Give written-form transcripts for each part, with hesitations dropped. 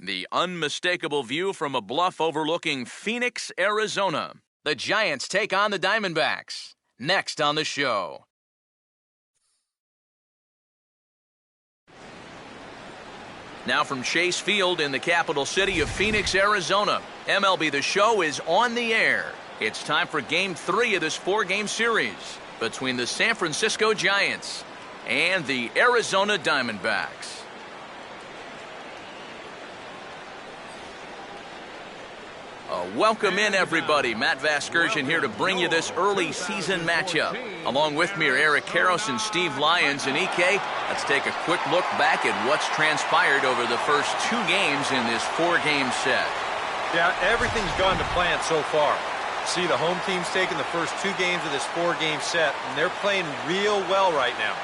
The unmistakable view from a bluff overlooking Phoenix, Arizona. The Giants take on the Diamondbacks. Next on the show. Now from Chase Field in the capital city of Phoenix, Arizona, MLB The Show is on the air. It's time for Game 3 of this 4-game series between the San Francisco Giants and the Arizona Diamondbacks. Welcome in, everybody. Matt Vasgersian here to bring you this early season matchup. Along with me are Eric Karros and Steve Lyons. And EK, let's take a quick look back at what's transpired over the first 2 games in this 4-game set. Yeah, everything's gone to plan so far. See, the home team's taken the first 2 games of this 4-game set, and they're playing real well right now.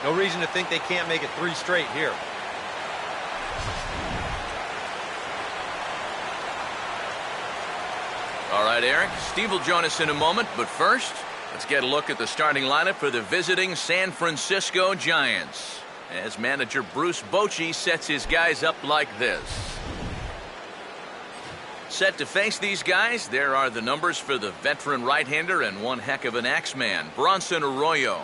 No reason to think they can't make it 3 straight here. All right, Eric, Steve will join us in a moment, but first, let's get a look at the starting lineup for the visiting San Francisco Giants, as manager Bruce Bochy sets his guys up like this. Set to face these guys, there are the numbers for the veteran right-hander and one heck of an axeman, Bronson Arroyo.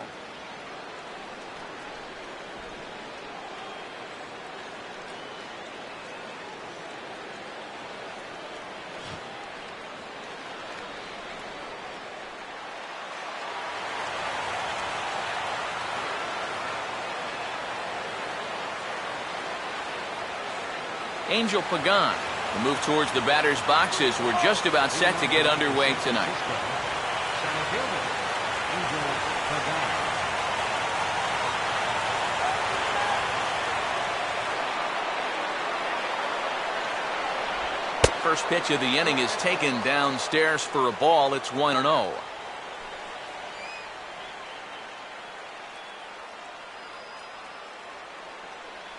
Angel Pagan will move towards the batter's boxes. We're just about set to get underway tonight. First pitch of the inning is taken downstairs for a ball. It's 1-0.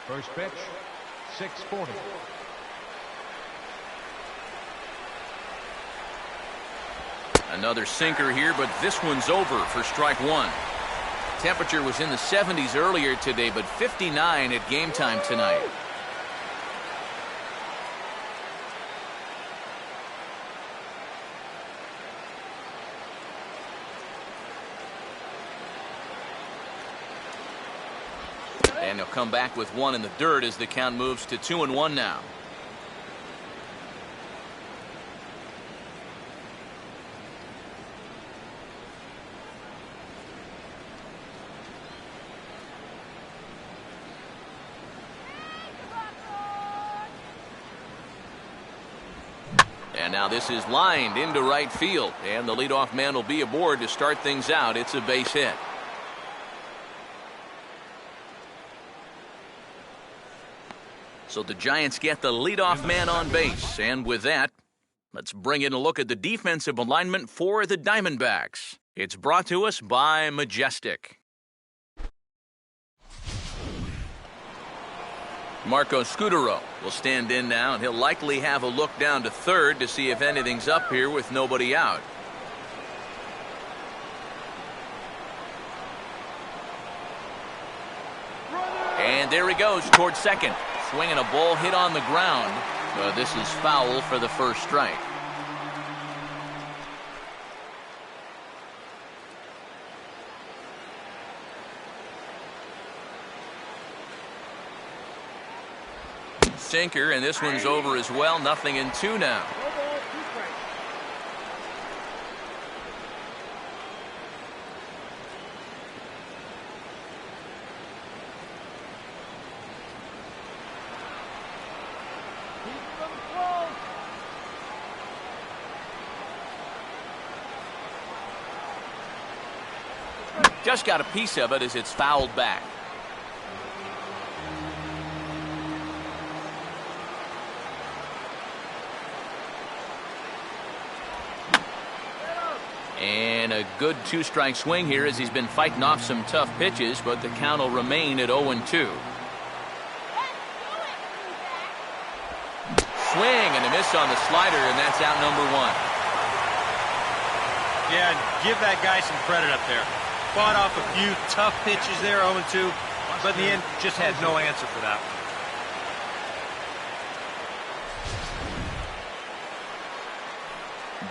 First pitch. 6:40. Another sinker here, but this one's over for strike 1. Temperature was in the 70s earlier today, but 59 at game time tonight. And he'll come back with 1 in the dirt as the count moves to 2-1 now. And now this is lined into right field, and the leadoff man will be aboard to start things out. It's a base hit. So the Giants get the leadoff man on base. And with that, let's bring in a look at the defensive alignment for the Diamondbacks. It's brought to us by Majestic. Marco Scudero will stand in now, and he'll likely have a look down to third to see if anything's up here with nobody out. And there he goes towards second. Swinging a ball hit on the ground, but this is foul for the first strike. Sinker, and this one's over as well. 0-2 now. Just got a piece of it as it's fouled back. And a good 2-strike swing here as he's been fighting off some tough pitches, but the count will remain at 0-2. Swing and a miss on the slider, and that's out number 1. Yeah, give that guy some credit up there. Fought off a few tough pitches there, 0-2, but in the end, just had no answer for that one.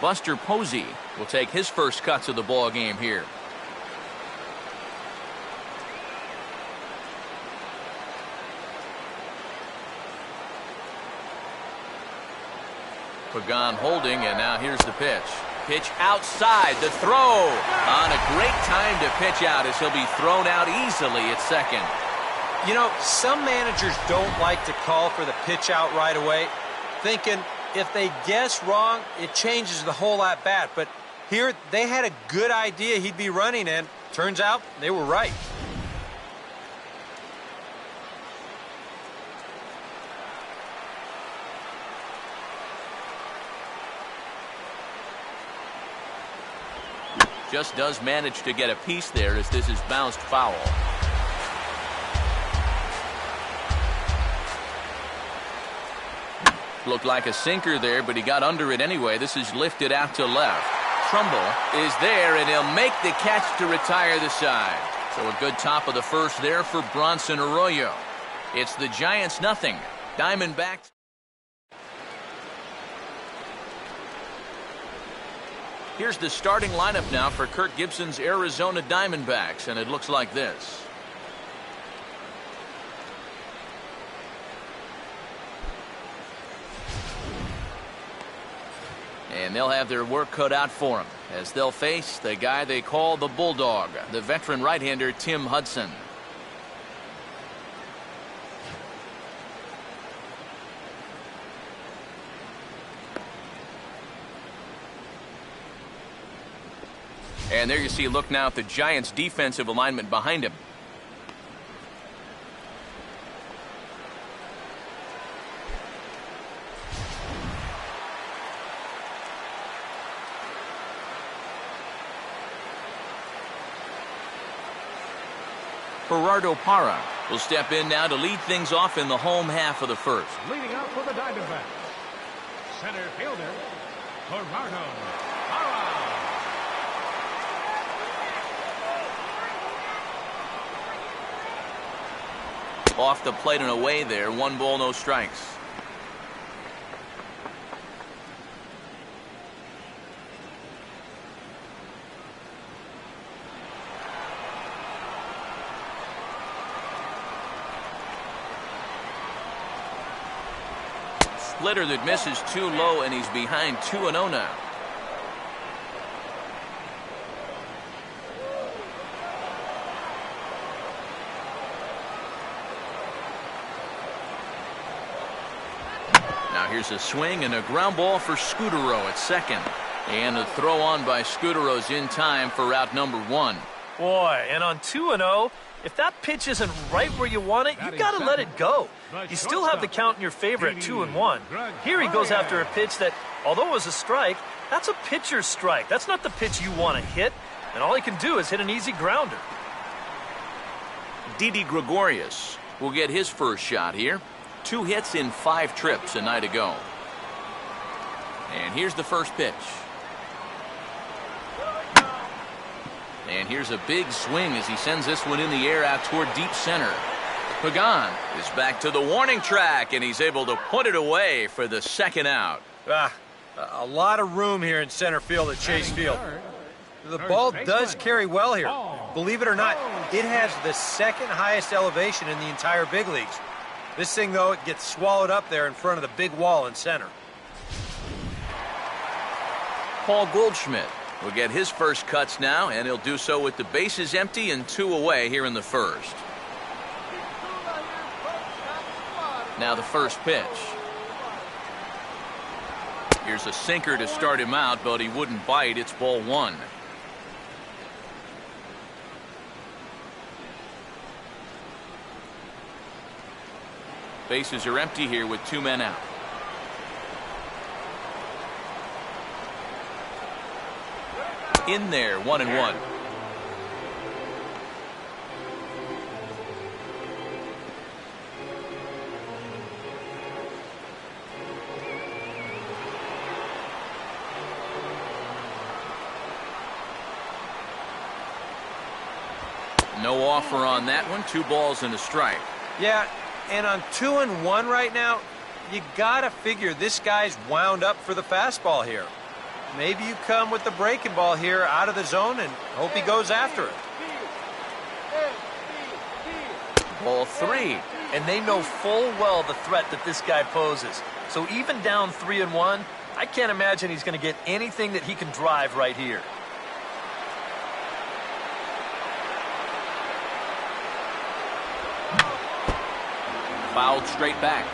Buster Posey will take his first cuts of the ball game here. Pagan holding, and now here's the pitch. Pitch outside, the throw on a great time to pitch out as he'll be thrown out easily at second. You know, some managers don't like to call for the pitch out right away, thinking if they guess wrong, it changes the whole at bat. But here, they had a good idea he'd be running, and turns out they were right. Just does manage to get a piece there as this is bounced foul. Looked like a sinker there, but he got under it anyway. This is lifted out to left. Trumbull is there, and he'll make the catch to retire the side. So a good top of the first there for Bronson Arroyo. It's the Giants nothing. Diamondbacks. Here's the starting lineup now for Kirk Gibson's Arizona Diamondbacks, and it looks like this. And they'll have their work cut out for them as they'll face the guy they call the Bulldog, the veteran right-hander Tim Hudson. And there you see, look now at the Giants' defensive alignment behind him. Gerardo Parra will step in now to lead things off in the home half of the first. Leading out for the Diamondbacks, center fielder, Gerardo Parra. Off the plate and away there. 1 ball, no strikes. Splitter that misses too low, and he's behind 2-0 now. Here's a swing and a ground ball for Scudero at second. And a throw on by Scudero's in time for out number 1. Boy, and on 2-0, if that pitch isn't right where you want it, you got to let it go. You still have the count in your favor at 2-1. Here he goes after a pitch that, although it was a strike, that's a pitcher's strike. That's not the pitch you want to hit. And all he can do is hit an easy grounder. Didi Gregorius will get his first shot here. 2 hits in 5 trips a night ago. And here's the first pitch. And here's a big swing as he sends this one in the air out toward deep center. Pagan is back to the warning track, and he's able to put it away for the second out. A lot of room here in center field at Chase Field. The ball does carry well here. Believe it or not, it has the second highest elevation in the entire big leagues. This thing, though, it gets swallowed up there in front of the big wall in center. Paul Goldschmidt will get his first cuts now, and he'll do so with the bases empty and 2 away here in the first. Now the first pitch. Here's a sinker to start him out, but he wouldn't bite. It's ball 1. Bases are empty here with 2 men out. In there, 1-1. No offer on that one. 2 balls and a strike. Yeah. And on 2-1 right now, you got to figure this guy's wound up for the fastball here. maybe you come with the breaking ball here out of the zone and hope he goes after it. Ball 3. And they know full well the threat that this guy poses. So even down 3-1, I can't imagine he's going to get anything that he can drive right here. Fouled straight back.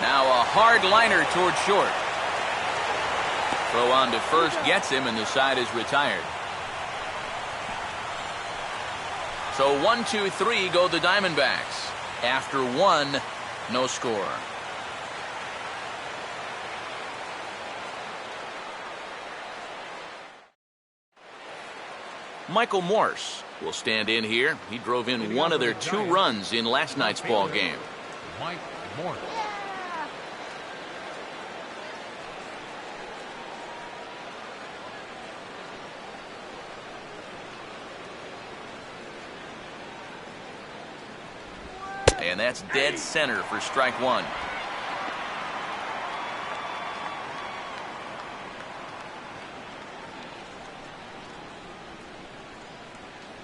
Now a hard liner toward short. Throw on to first gets him, and the side is retired. So 1-2-3 go the Diamondbacks. After 1, no score. Michael Morse will stand in here. He drove in one of their 2 runs in last night's ball game. Mike Morse. And that's dead center for strike 1.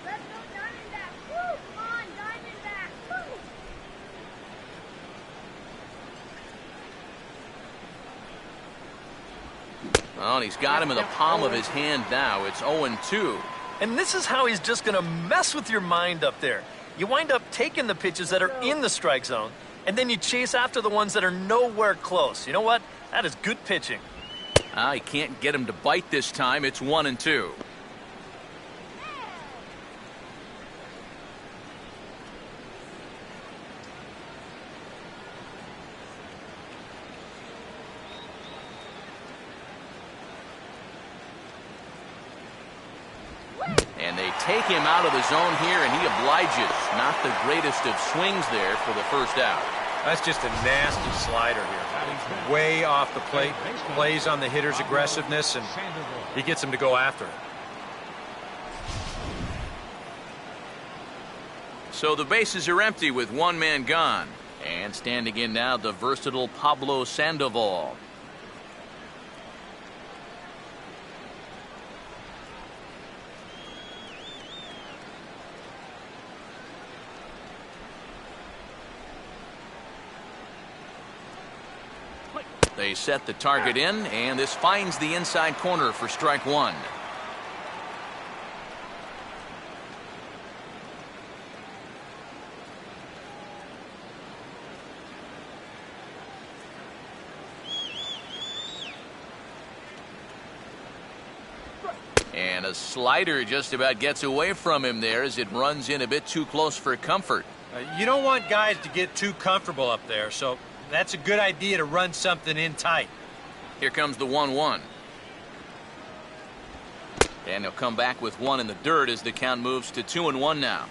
Let's go Diamondbacks! Woo! Come on, Diamondbacks! Woo! Well, and he's got him in the palm of his hand now. It's 0-2. And this is how he's just going to mess with your mind up there. You wind up taking the pitches that are in the strike zone, and then you chase after the ones that are nowhere close. You know what? That is good pitching. He can't get him to bite this time. It's 1-2. And they take him out of the zone here, and he obliges. Not the greatest of swings there for the first out. That's just a nasty slider here. Way off the plate. Plays on the hitter's aggressiveness, and he gets him to go after it. So the bases are empty with 1 man gone. And standing in now, the versatile Pablo Sandoval. They set the target in, and this finds the inside corner for strike 1. And a slider just about gets away from him there as it runs in a bit too close for comfort. You don't want guys to get too comfortable up there, so that's a good idea to run something in tight. Here comes the 1-1. And he'll come back with 1 in the dirt as the count moves to 2-1 now.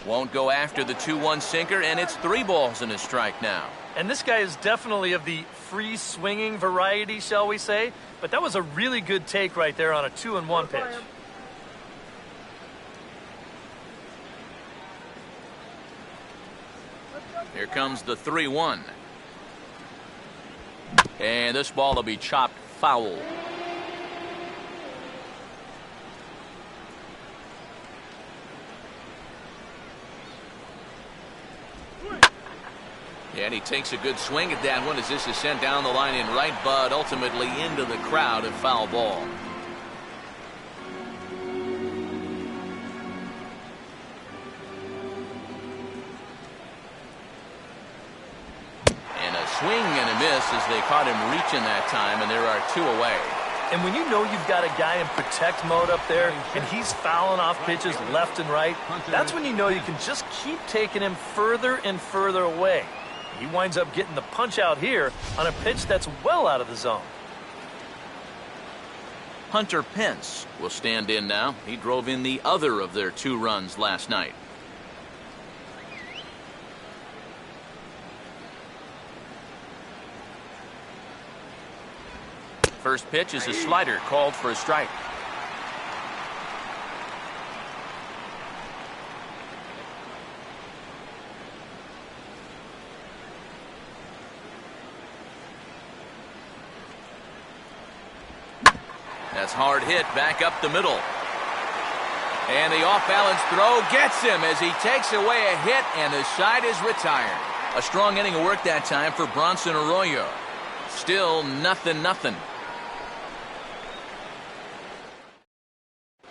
Won't go after the 2-1 sinker, and it's 3 balls and a strike now. And this guy is definitely of the free swinging variety, shall we say. But that was a really good take right there on a 2-1 pitch. Here comes the 3-1. And this ball will be chopped foul. And he takes a good swing at that one as this is sent down the line in right, but ultimately into the crowd, a foul ball. And a swing and a miss as they caught him reaching that time, and there are 2 away. And when you know you've got a guy in protect mode up there and he's fouling off pitches left and right, that's when you know you can just keep taking him further and further away. He winds up getting the punch out here on a pitch that's well out of the zone. Hunter Pence will stand in now. He drove in the other of their 2 runs last night. First pitch is a slider called for a strike. That's hard hit back up the middle. And the off-balance throw gets him as he takes away a hit, and the side is retired. A strong inning of work that time for Bronson Arroyo. Still 0-0.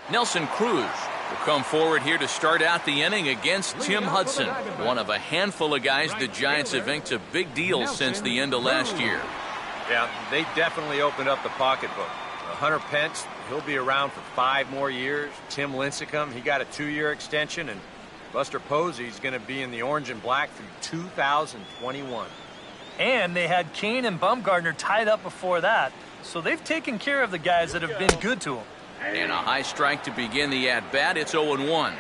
Nelson Cruz will come forward here to start out the inning against Tim Hudson, one of a handful of guys the Giants have inked a big deal since the end of last year. Yeah, they definitely opened up the pocketbook. Hunter Pence, he'll be around for 5 more years. Tim Lincecum, he got a 2-year extension, and Buster Posey's going to be in the orange and black through 2021. And they had Kane and Bumgarner tied up before that, so they've taken care of the guys that have been good to them. And a high strike to begin the at-bat. It's 0-1.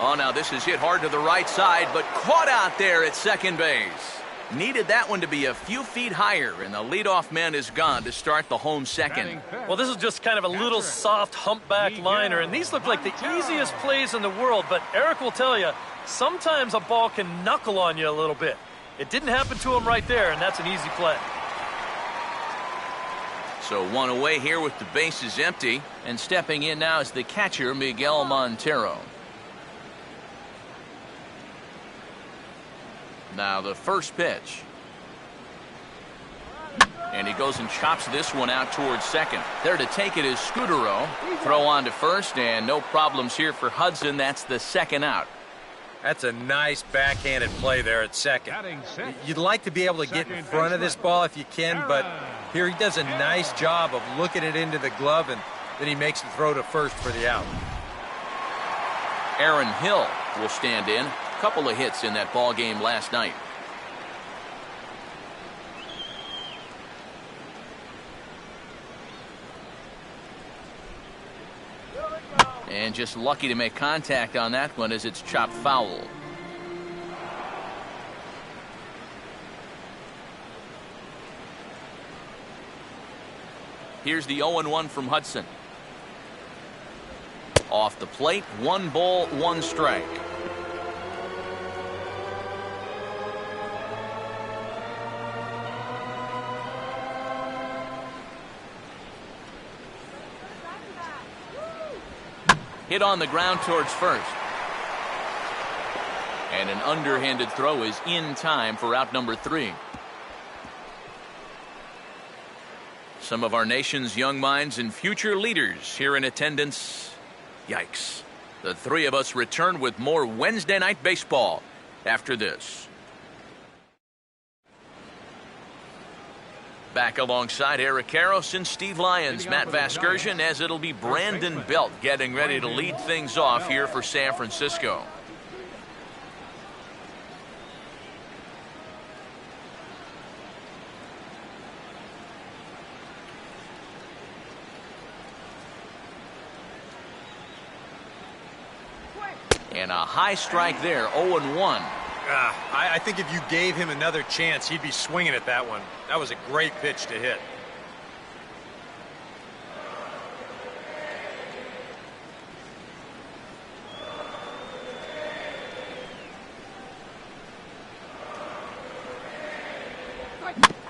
Oh, now this is hit hard to the right side, but caught out there at second base. Needed that one to be a few feet higher, and the leadoff man is gone to start the home second. Well, this is just kind of a little soft humpback liner, and these look like the easiest plays in the world, but Eric will tell you, sometimes a ball can knuckle on you a little bit. It didn't happen to him right there, and that's an easy play. So one away here with the bases empty, and stepping in now is the catcher, Miguel Montero. Now the first pitch. And he goes and chops this one out towards second. There to take it is Scudero. Throw on to first, and no problems here for Hudson. That's the second out. That's a nice backhanded play there at second. You'd like to be able to get in front of this ball if you can, but here he does a nice job of looking it into the glove, and then he makes the throw to first for the out. Aaron Hill will stand in. Couple of hits in that ball game last night. And just lucky to make contact on that one as it's chopped foul. Here's the 0-1 from Hudson. Off the plate, 1 ball, 1 strike. Hit on the ground towards first. And an underhanded throw is in time for out number 3. Some of our nation's young minds and future leaders here in attendance. Yikes. The 3 of us return with more Wednesday night baseball after this. Back alongside Eric Karros and Steve Lyons, Matt Vasgersian, as it'll be Brandon Belt getting ready to lead things off here for San Francisco. And a high strike there, 0-1. I think if you gave him another chance, he'd be swinging at that one. That was a great pitch to hit.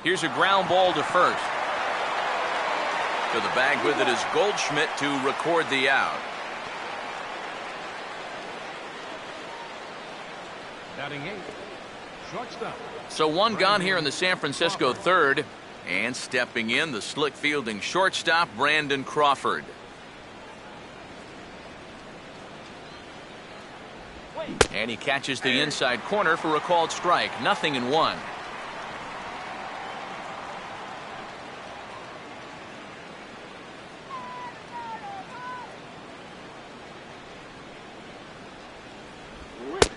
Here's a ground ball to first. To the bag with it is Goldschmidt to record the out. Batting 8, shortstop. So 1 gone here in the San Francisco third. And stepping in, the slick fielding shortstop, Brandon Crawford. And he catches the inside corner for a called strike. 0-1.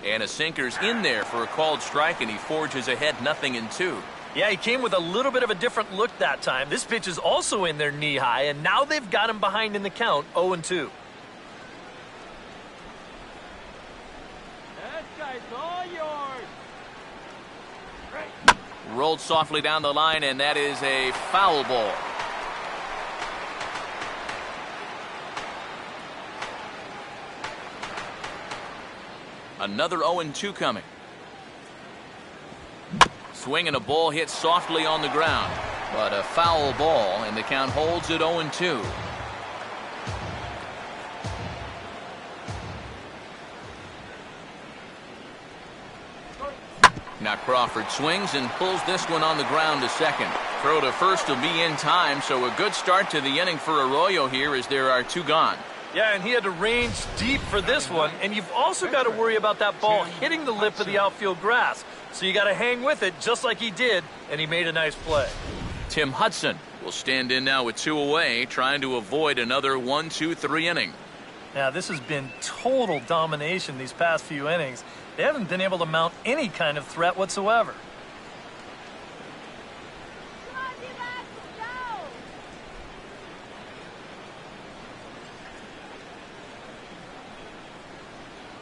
And a sinker's in there for a called strike, and he forges ahead 0-2. Yeah, he came with a little bit of a different look that time. This pitch is also in their knee high, and now they've got him behind in the count, 0-2. That guy's all yours. Rolled softly down the line, and that is a foul ball. Another 0-2 coming. Swing and a ball hit softly on the ground, but a foul ball, and the count holds at 0-2. Now Crawford swings and pulls this one on the ground to second. Throw to first will be in time, so a good start to the inning for Arroyo here as there are 2 gone. Yeah, and he had to range deep for this one, and you've also got to worry about that ball hitting the lip of the outfield grass. So you got to hang with it just like he did, and he made a nice play. Tim Hudson will stand in now with 2 away, trying to avoid another 1-2-3 inning. Now, this has been total domination these past few innings. They haven't been able to mount any kind of threat whatsoever. Come on, D-backs, go!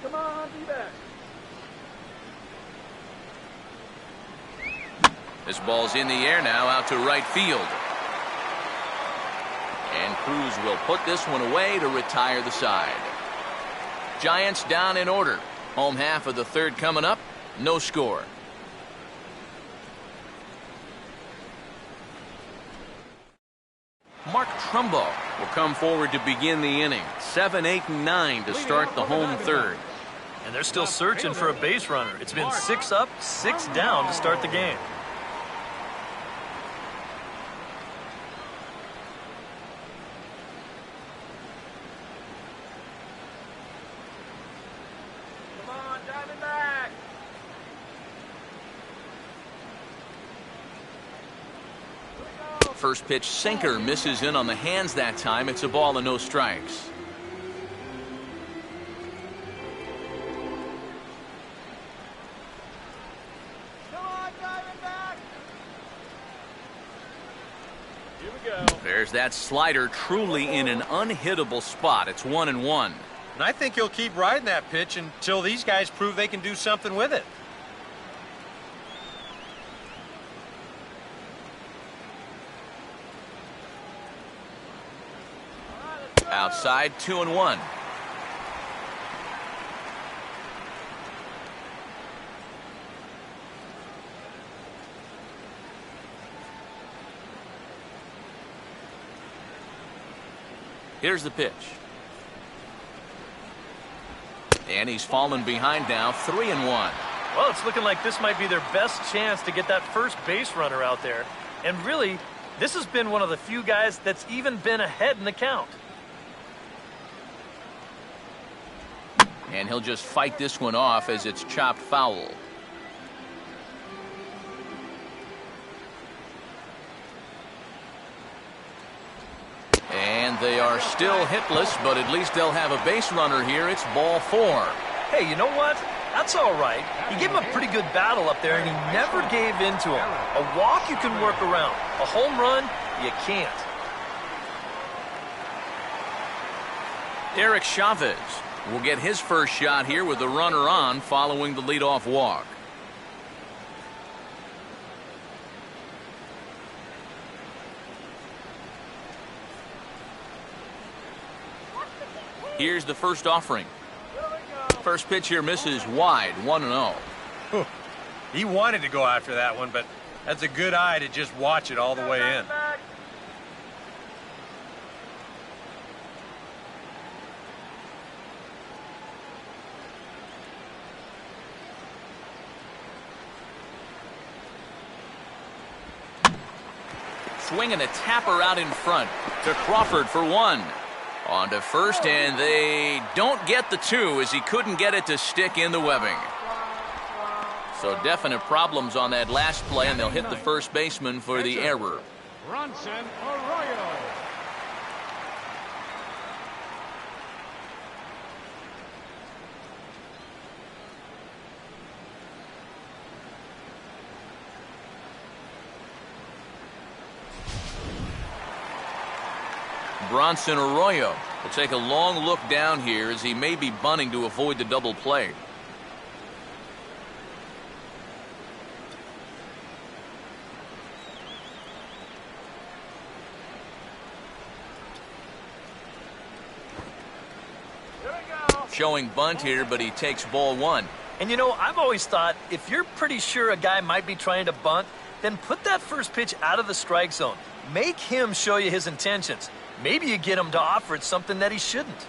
Come on, D-backs. This ball's in the air now, out to right field. And Cruz will put this one away to retire the side. Giants down in order. Home half of the third coming up. No score. Mark Trumbo will come forward to begin the inning. 7, 8, and 9 to start the home third. And they're still searching for a base runner. It's been 6 up, 6 down to start the game. Come on, Diamondbacks. First pitch sinker misses in on the hands that time. It's a ball and no strikes. Come on, Diamondbacks. Here we go. There's that slider, truly in an unhittable spot. It's 1-1. And I think he'll keep riding that pitch until these guys prove they can do something with it. Outside, 2-1. Here's the pitch. And he's fallen behind now, 3-1. Well, it's looking like this might be their best chance to get that first base runner out there. And really, this has been one of the few guys that's even been ahead in the count. And he'll just fight this one off as it's chopped foul. And they are still hitless, but at least they'll have a base runner here. It's ball 4. Hey, you know what? That's all right. He gave him a pretty good battle up there, and he never gave in to him. A walk you can work around. A home run, you can't. Eric Chavez will get his first shot here with the runner on following the leadoff walk. Here's the first offering. First pitch here misses wide, 1-0. He wanted to go after that one, but that's a good eye to just watch it all the way in. Swinging a tapper out in front to Crawford for 1. On to first, and they don't get the 2 as he couldn't get it to stick in the webbing. So definite problems on that last play, and they'll hit the first baseman for the error. Bronson Arroyo. Bronson Arroyo will take a long look down here as he may be bunting to avoid the double play. Showing bunt here, but he takes ball one. And you know, I've always thought if you're pretty sure a guy might be trying to bunt, then put that first pitch out of the strike zone. Make him show you his intentions. Maybe you get him to offer it something that he shouldn't.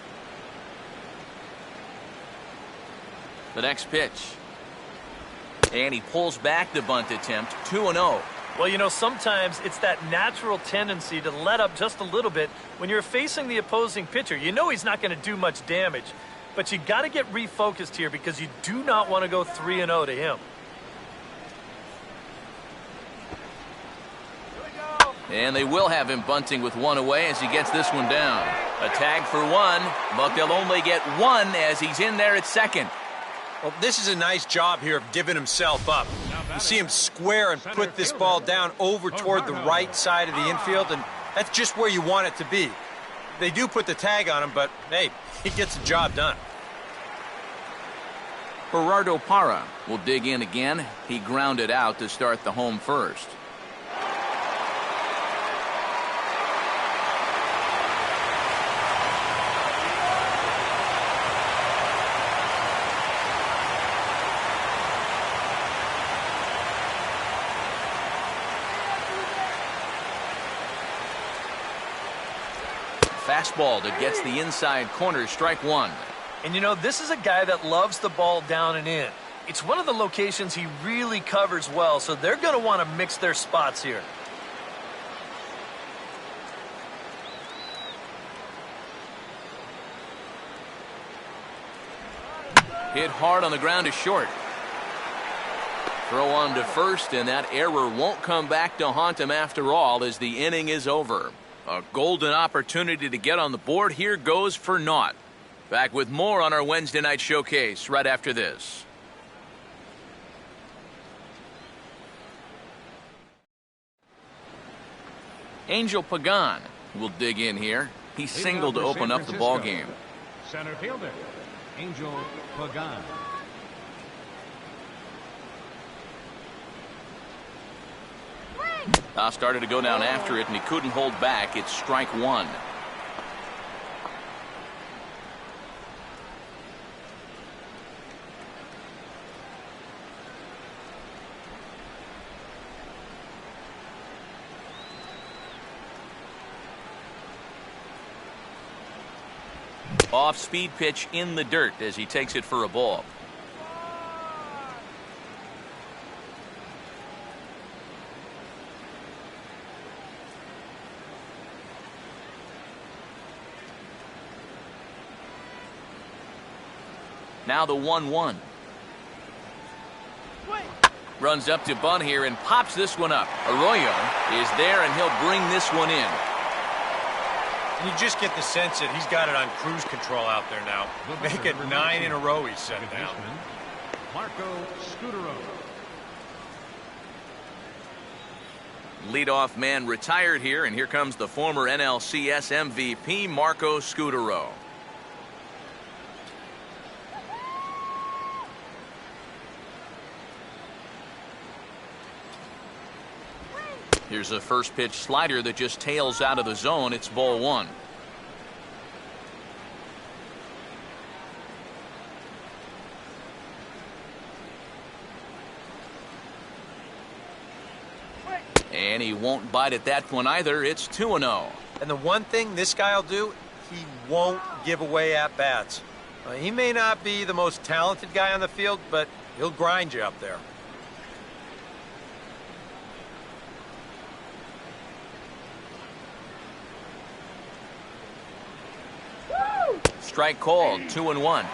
The next pitch. And he pulls back the bunt attempt, 2-0. Well, you know, sometimes it's that natural tendency to let up just a little bit when you're facing the opposing pitcher. You know he's not going to do much damage, but you got to get refocused here because you do not want to go 3-0 to him. And they will have him bunting with one away as he gets this one down. A tag for one, but they'll only get one as he's in there at second. Well, this is a nice job here of giving himself up. You see him square and put this ball down over toward the right side of the infield, and that's just where you want it to be. They do put the tag on him, but, hey, he gets the job done. Gerardo Parra will dig in again. He grounded out to start the home first. Fastball that gets the inside corner, strike one. And you know, this is a guy that loves the ball down and in. It's one of the locations he really covers well, so they're going to want to mix their spots here. Hit hard on the ground to short. Throw on to first, and that error won't come back to haunt him after all as the inning is over. A golden opportunity to get on the board here goes for naught. Back with more on our Wednesday night showcase right after this. Angel Pagan will dig in here. He singled to open up the ball game. Center fielder, Angel Pagan. Started to go down after it, and he couldn't hold back. It's strike one. Off-speed pitch in the dirt as he takes it for a ball. Now the 1-1. Runs up to bunt here and pops this one up. Arroyo is there, and he'll bring this one in. And you just get the sense that he's got it on cruise control out there now. Make it 9 in a row he's set down. Marco Scutero. Leadoff man retired here, and here comes the former NLCS MVP, Marco Scutero. Here's a first pitch slider that just tails out of the zone. It's ball one. And he won't bite at that one either. It's 2-0. And the one thing this guy will do, he won't give away at-bats. He may not be the most talented guy on the field, but he'll grind you up there. Strike called, 2-1.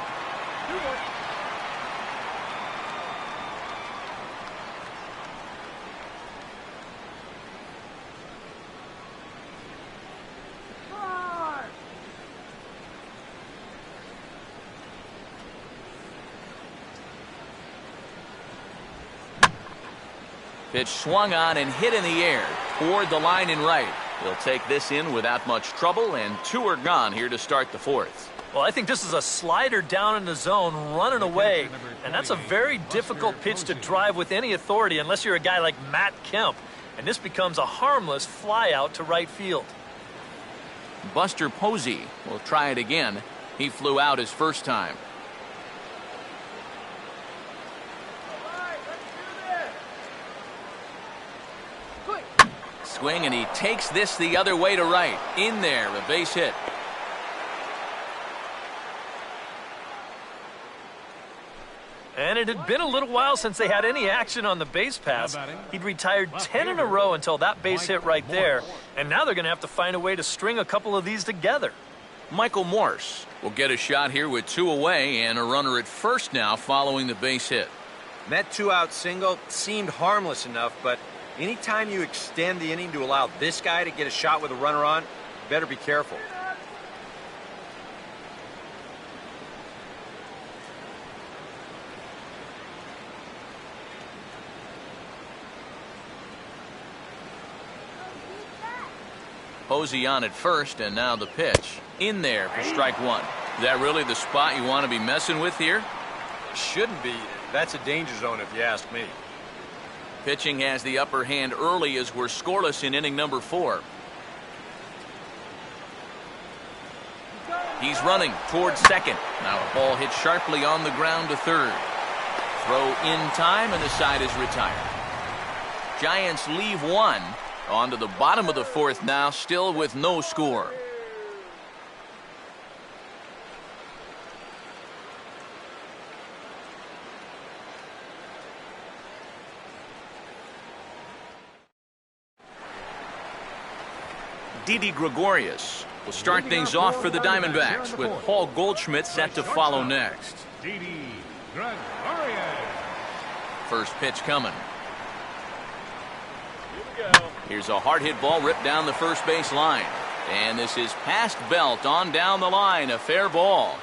Pitch swung on and hit in the air toward the line and right. He'll take this in without much trouble, and 2 are gone here to start the 4th. Well, I think this is a slider down in the zone, running away. And that's a very difficult pitch to drive with any authority unless you're a guy like Matt Kemp. And this becomes a harmless fly out to right field. Buster Posey will try it again. He flew out his first time. Swing, and he takes this the other way to right. In there, a base hit. And it had been a little while since they had any action on the base pass. He'd retired 10 in a row until that base hit right there. And now they're going to have to find a way to string a couple of these together. Michael Morse will get a shot here with 2 away and a runner at first now following the base hit. And that 2-out single seemed harmless enough, but anytime you extend the inning to allow this guy to get a shot with a runner on, you better be careful. Posey on at first, and now the pitch. In there for strike 1. Is that really the spot you want to be messing with here? Shouldn't be. That's a danger zone if you ask me. Pitching has the upper hand early as we're scoreless in inning number 4. He's running towards second. Now a ball hit sharply on the ground to third. Throw in time, and the side is retired. Giants leave 1. On to the bottom of the 4th now, still with no score. Didi Gregorius will start things off for the Diamondbacks, with Paul Goldschmidt set to follow next. Didi Gregorius. First pitch coming. Here's a hard hit ball ripped down the first base line. And this is past Belt on down the line. A fair ball.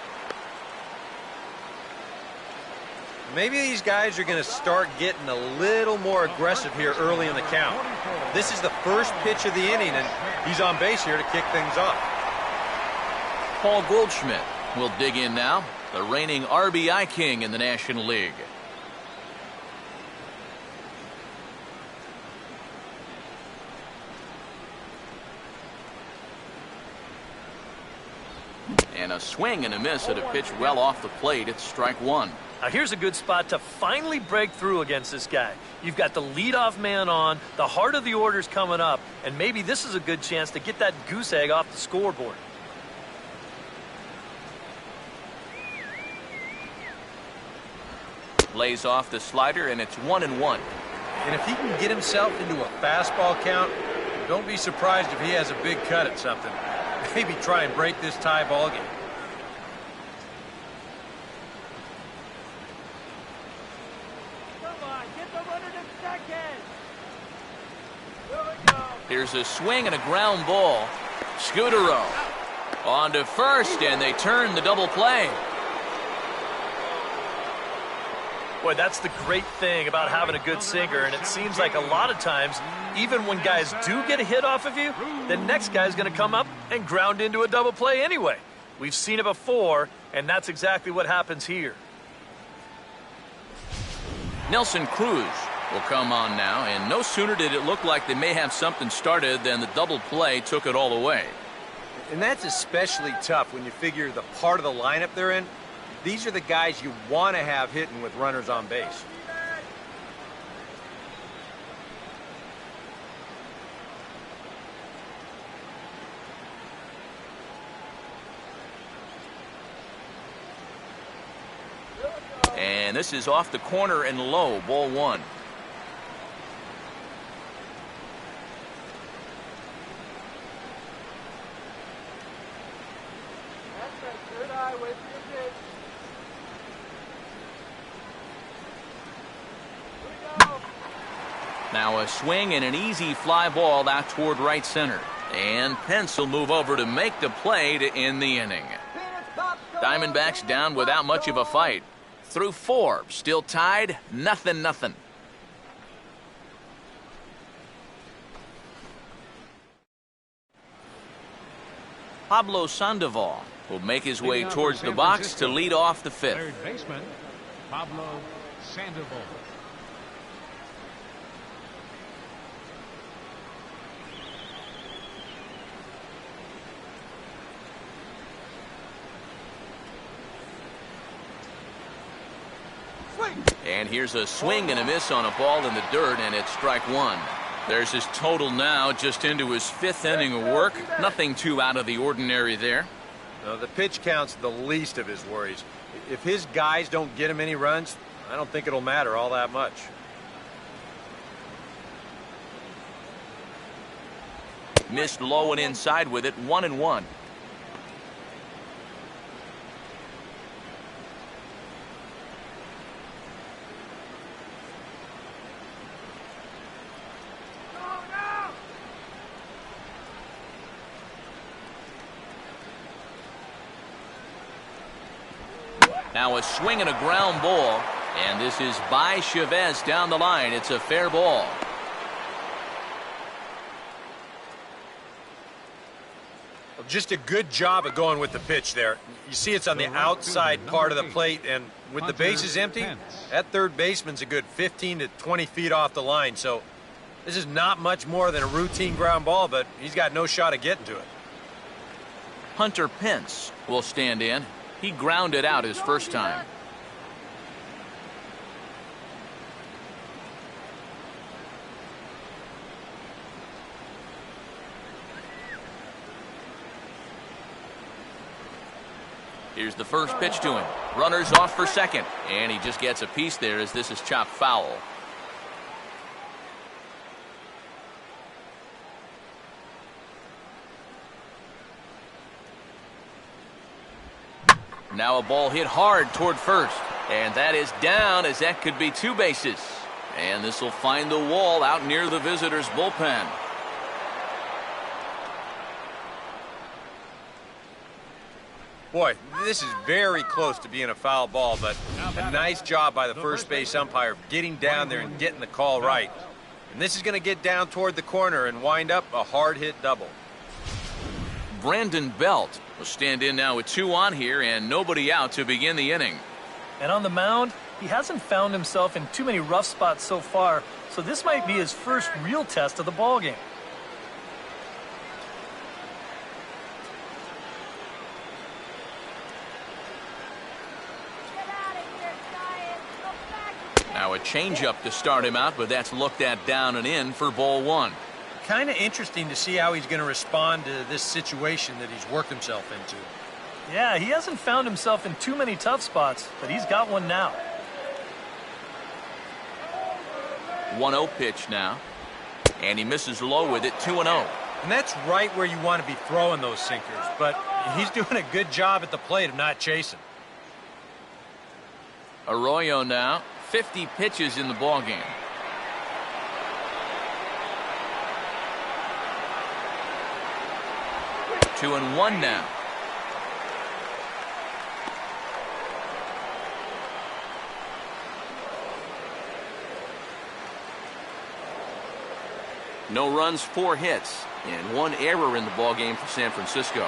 Maybe these guys are going to start getting a little more aggressive here early in the count. This is the first pitch of the inning, and he's on base here to kick things off. Paul Goldschmidt will dig in now, the reigning RBI king in the National League. And a swing and a miss at a pitch well off the plate. It's strike 1. Now here's a good spot to finally break through against this guy. You've got the leadoff man on, the heart of the order's coming up, and maybe this is a good chance to get that goose egg off the scoreboard. Lays off the slider, and it's 1-1. And if he can get himself into a fastball count, don't be surprised if he has a big cut at something. Maybe try and break this tie ball game. Come on, get the runner to second. Here's a swing and a ground ball. Scudero on to first, and they turn the double play. Boy, that's the great thing about having a good sinker, and it seems like a lot of times, even when guys do get a hit off of you, the next guy's going to come up and ground into a double play anyway. We've seen it before, and that's exactly what happens here. Nelson Cruz will come on now, and no sooner did it look like they may have something started than the double play took it all away. And that's especially tough when you figure the part of the lineup they're in. These are the guys you want to have hitting with runners on base. And this is off the corner and low, ball 1. Now a swing and an easy fly ball out toward right center. And Pence will move over to make the play to end the inning. Diamondbacks down without much of a fight. Through 4, still tied, 0-0. Pablo Sandoval will make his way towards the box to lead off the fifth. Third baseman, Pablo Sandoval. And here's a swing and a miss on a ball in the dirt, and it's strike one. There's his total now, just into his fifth inning of work. Nothing too out of the ordinary there. The pitch count's the least of his worries. If his guys don't get him any runs, I don't think it'll matter all that much. Missed low and inside with it, 1-1. Now a swing and a ground ball, and this is by Chavez down the line. It's a fair ball. Just a good job of going with the pitch there. You see it's on the outside part of the plate, and with the bases empty, that third baseman's a good 15 to 20 feet off the line. So this is not much more than a routine ground ball, but he's got no shot of getting to it. Hunter Pence will stand in. He grounded out his first time. Here's the first pitch to him. Runners off for second, and he just gets a piece there as this is chopped foul. Now a ball hit hard toward first, and that is down, as that could be two bases. And this will find the wall out near the visitors' bullpen. Boy, this is very close to being a foul ball, but a nice job by the first base umpire getting down there and getting the call right. And this is going to get down toward the corner and wind up a hard hit double. Brandon Belt will stand in now with 2 on here and nobody out to begin the inning. And on the mound, he hasn't found himself in too many rough spots so far, so this might be his first real test of the ballgame. Now a changeup to start him out, but that's looked at down and in for ball one. Kind of interesting to see how he's going to respond to this situation that he's worked himself into. Yeah, he hasn't found himself in too many tough spots, but he's got one now. 1-0 pitch now, and he misses low with it, 2-0. And that's right where you want to be throwing those sinkers, but he's doing a good job at the plate of not chasing. Arroyo now, 50 pitches in the ballgame. Two and one now. No runs, 4 hits, and 1 error in the ballgame for San Francisco.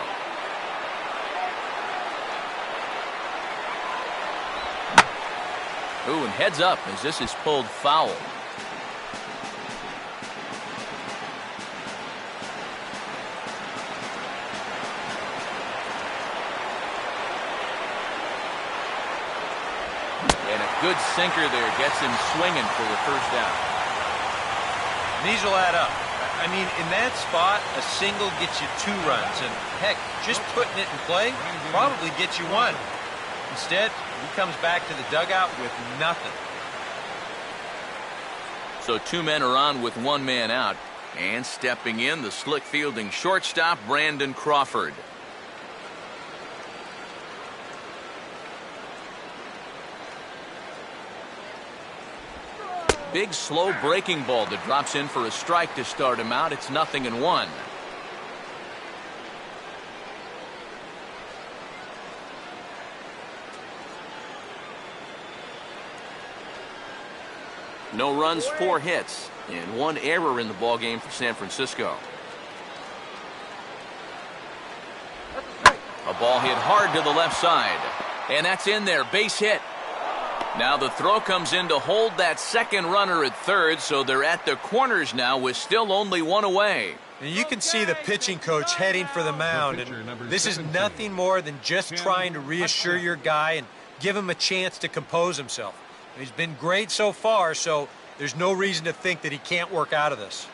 Ooh, and heads up as this is pulled foul. And a good sinker there gets him swinging for the first out. These will add up. I mean, in that spot, a single gets you 2 runs, and heck, just putting it in play probably gets you 1. Instead, he comes back to the dugout with nothing. So 2 men are on with 1 man out, and stepping in, the slick fielding shortstop, Brandon Crawford. Big slow breaking ball that drops in for a strike to start him out. It's 0-1. No runs, 4 hits, and 1 error in the ballgame for San Francisco. A ball hit hard to the left side. And that's in there, base hit. Now the throw comes in to hold that second runner at third, so they're at the corners now with still only one away. And you can see the pitching coach heading for the mound. And this is nothing more than just trying to reassure your guy and give him a chance to compose himself. And he's been great so far, so there's no reason to think that he can't work out of this.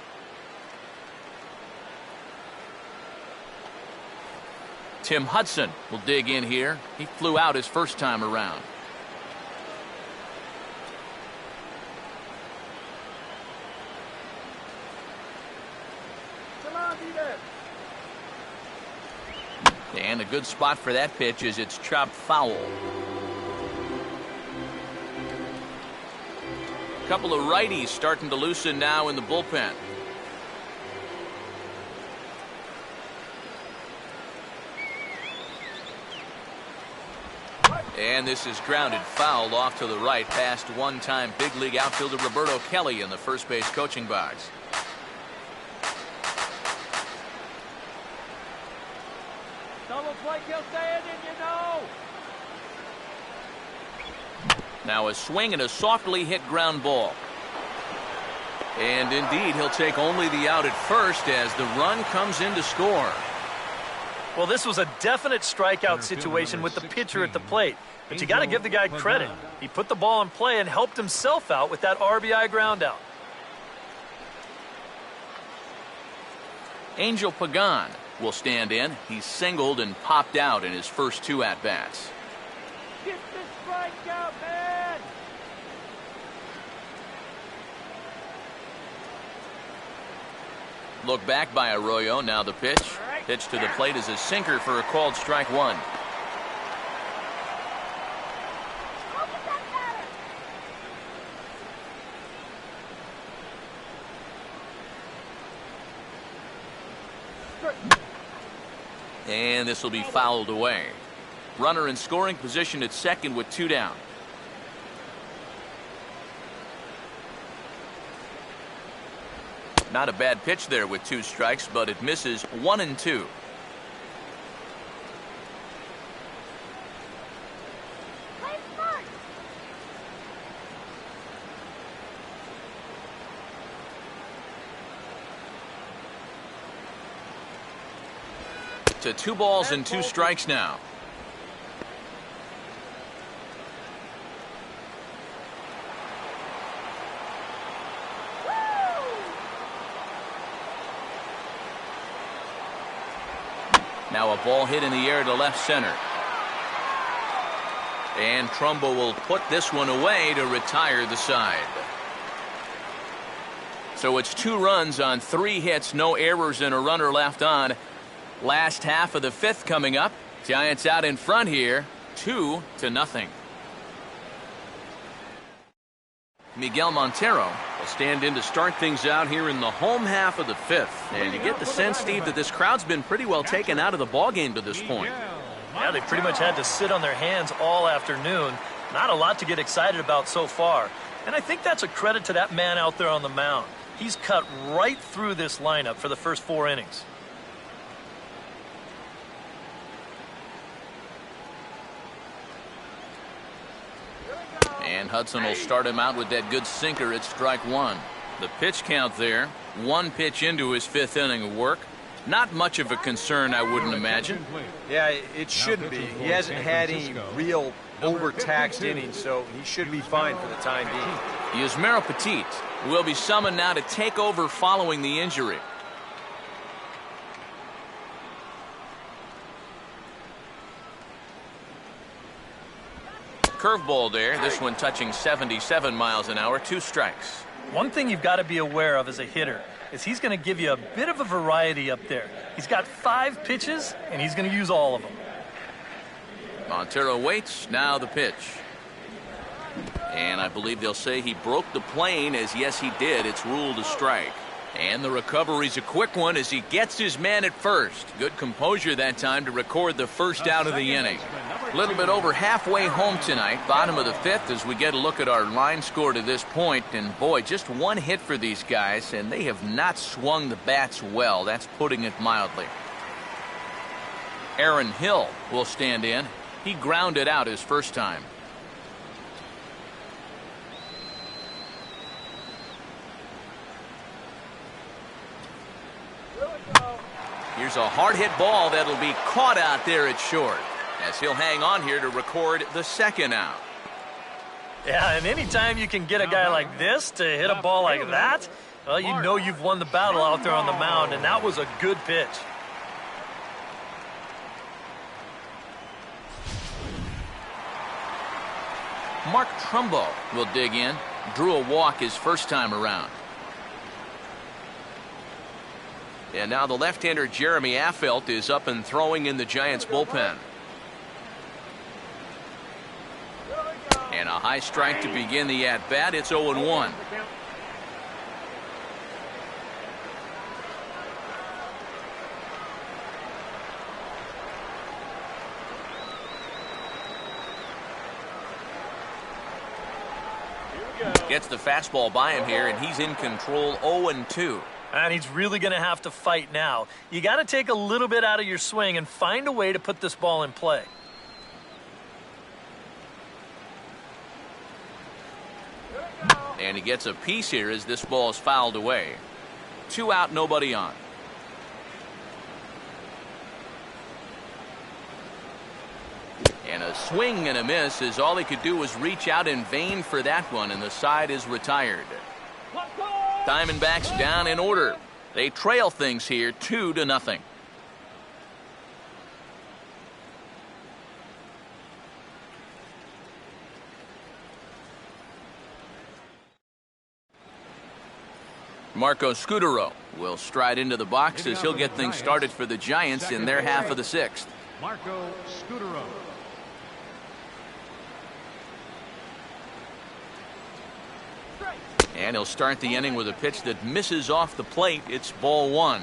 Tim Hudson will dig in here. He flew out his first time around. And a good spot for that pitch is it's chopped foul. A couple of righties starting to loosen now in the bullpen. And this is grounded foul off to the right past one-time big league outfielder Roberto Kelly in the first base coaching box. Double play, he'll stay in, and you know. Now a swing and a softly hit ground ball. And indeed, he'll take only the out at first as the run comes in to score. Well, this was a definite strikeout situation with the pitcher at the plate. But you got to give the guy credit. He put the ball in play and helped himself out with that RBI groundout. Angel Pagan will stand in. He's singled and popped out in his first two at-bats. Get the strikeout, man! Look back by Arroyo. Now the pitch. Pitch to the plate is a sinker for a called strike one. And this will be fouled away. Runner in scoring position at second with two down. Not a bad pitch there with two strikes, but it misses 1-2. To 2 balls and 2 strikes now. Now a ball hit in the air to left center. And Trumbo will put this one away to retire the side. So it's 2 runs on 3 hits, no errors, and a runner left on. Last half of the 5th coming up. Giants out in front here, 2-0. Miguel Montero will stand in to start things out here in the home half of the 5th. And you get the sense, Steve, that this crowd's been pretty well taken out of the ballgame to this point. Yeah, they pretty much had to sit on their hands all afternoon. Not a lot to get excited about so far. And I think that's a credit to that man out there on the mound. He's cut right through this lineup for the first 4 innings. And Hudson will start him out with that good sinker at strike one. The pitch count there, 1 pitch into his 5th inning of work. Not much of a concern, I wouldn't imagine. Yeah, it shouldn't be. He hasn't had any real overtaxed innings, so he should be fine for the time being. Yusmeiro Petit will be summoned now to take over following the injury. Curveball there, this one touching 77 miles an hour, 2 strikes. One thing you've got to be aware of as a hitter is he's going to give you a bit of a variety up there. He's got 5 pitches, and he's going to use all of them. Montero waits, now the pitch. And I believe they'll say he broke the plane, as yes he did. It's ruled a strike. And the recovery's a quick one as he gets his man at first. Good composure that time to record the first out of the inning. A little bit over halfway home tonight, bottom of the 5th, as we get a look at our line score to this point. And boy, just 1 hit for these guys, and they have not swung the bats well. That's putting it mildly. Aaron Hill will stand in. He grounded out his first time. Here's a hard hit ball that'll be caught out there at short, as he'll hang on here to record the second out. Yeah, and anytime you can get a guy like this to hit a ball like that, well, you know you've won the battle out there on the mound, and that was a good pitch. Mark Trumbo will dig in. Drew a walk his first time around. And now the left-hander Jeremy Affeldt is up and throwing in the Giants bullpen. And a high strike to begin the at-bat. It's 0-1. Gets the fastball by him here, and he's in control. 0-2. And he's really going to have to fight now. You got to take a little bit out of your swing and find a way to put this ball in play. And he gets a piece here as this ball is fouled away. 2 out, nobody on. And a swing and a miss, as all he could do was reach out in vain for that one, and the side is retired. Diamondbacks down in order. They trail things here 2-0. Marco Scutaro will stride into the box as he'll get things started for the Giants in their half of the sixth. Marco Scutaro. And he'll start the inning with a pitch that misses off the plate. It's ball 1.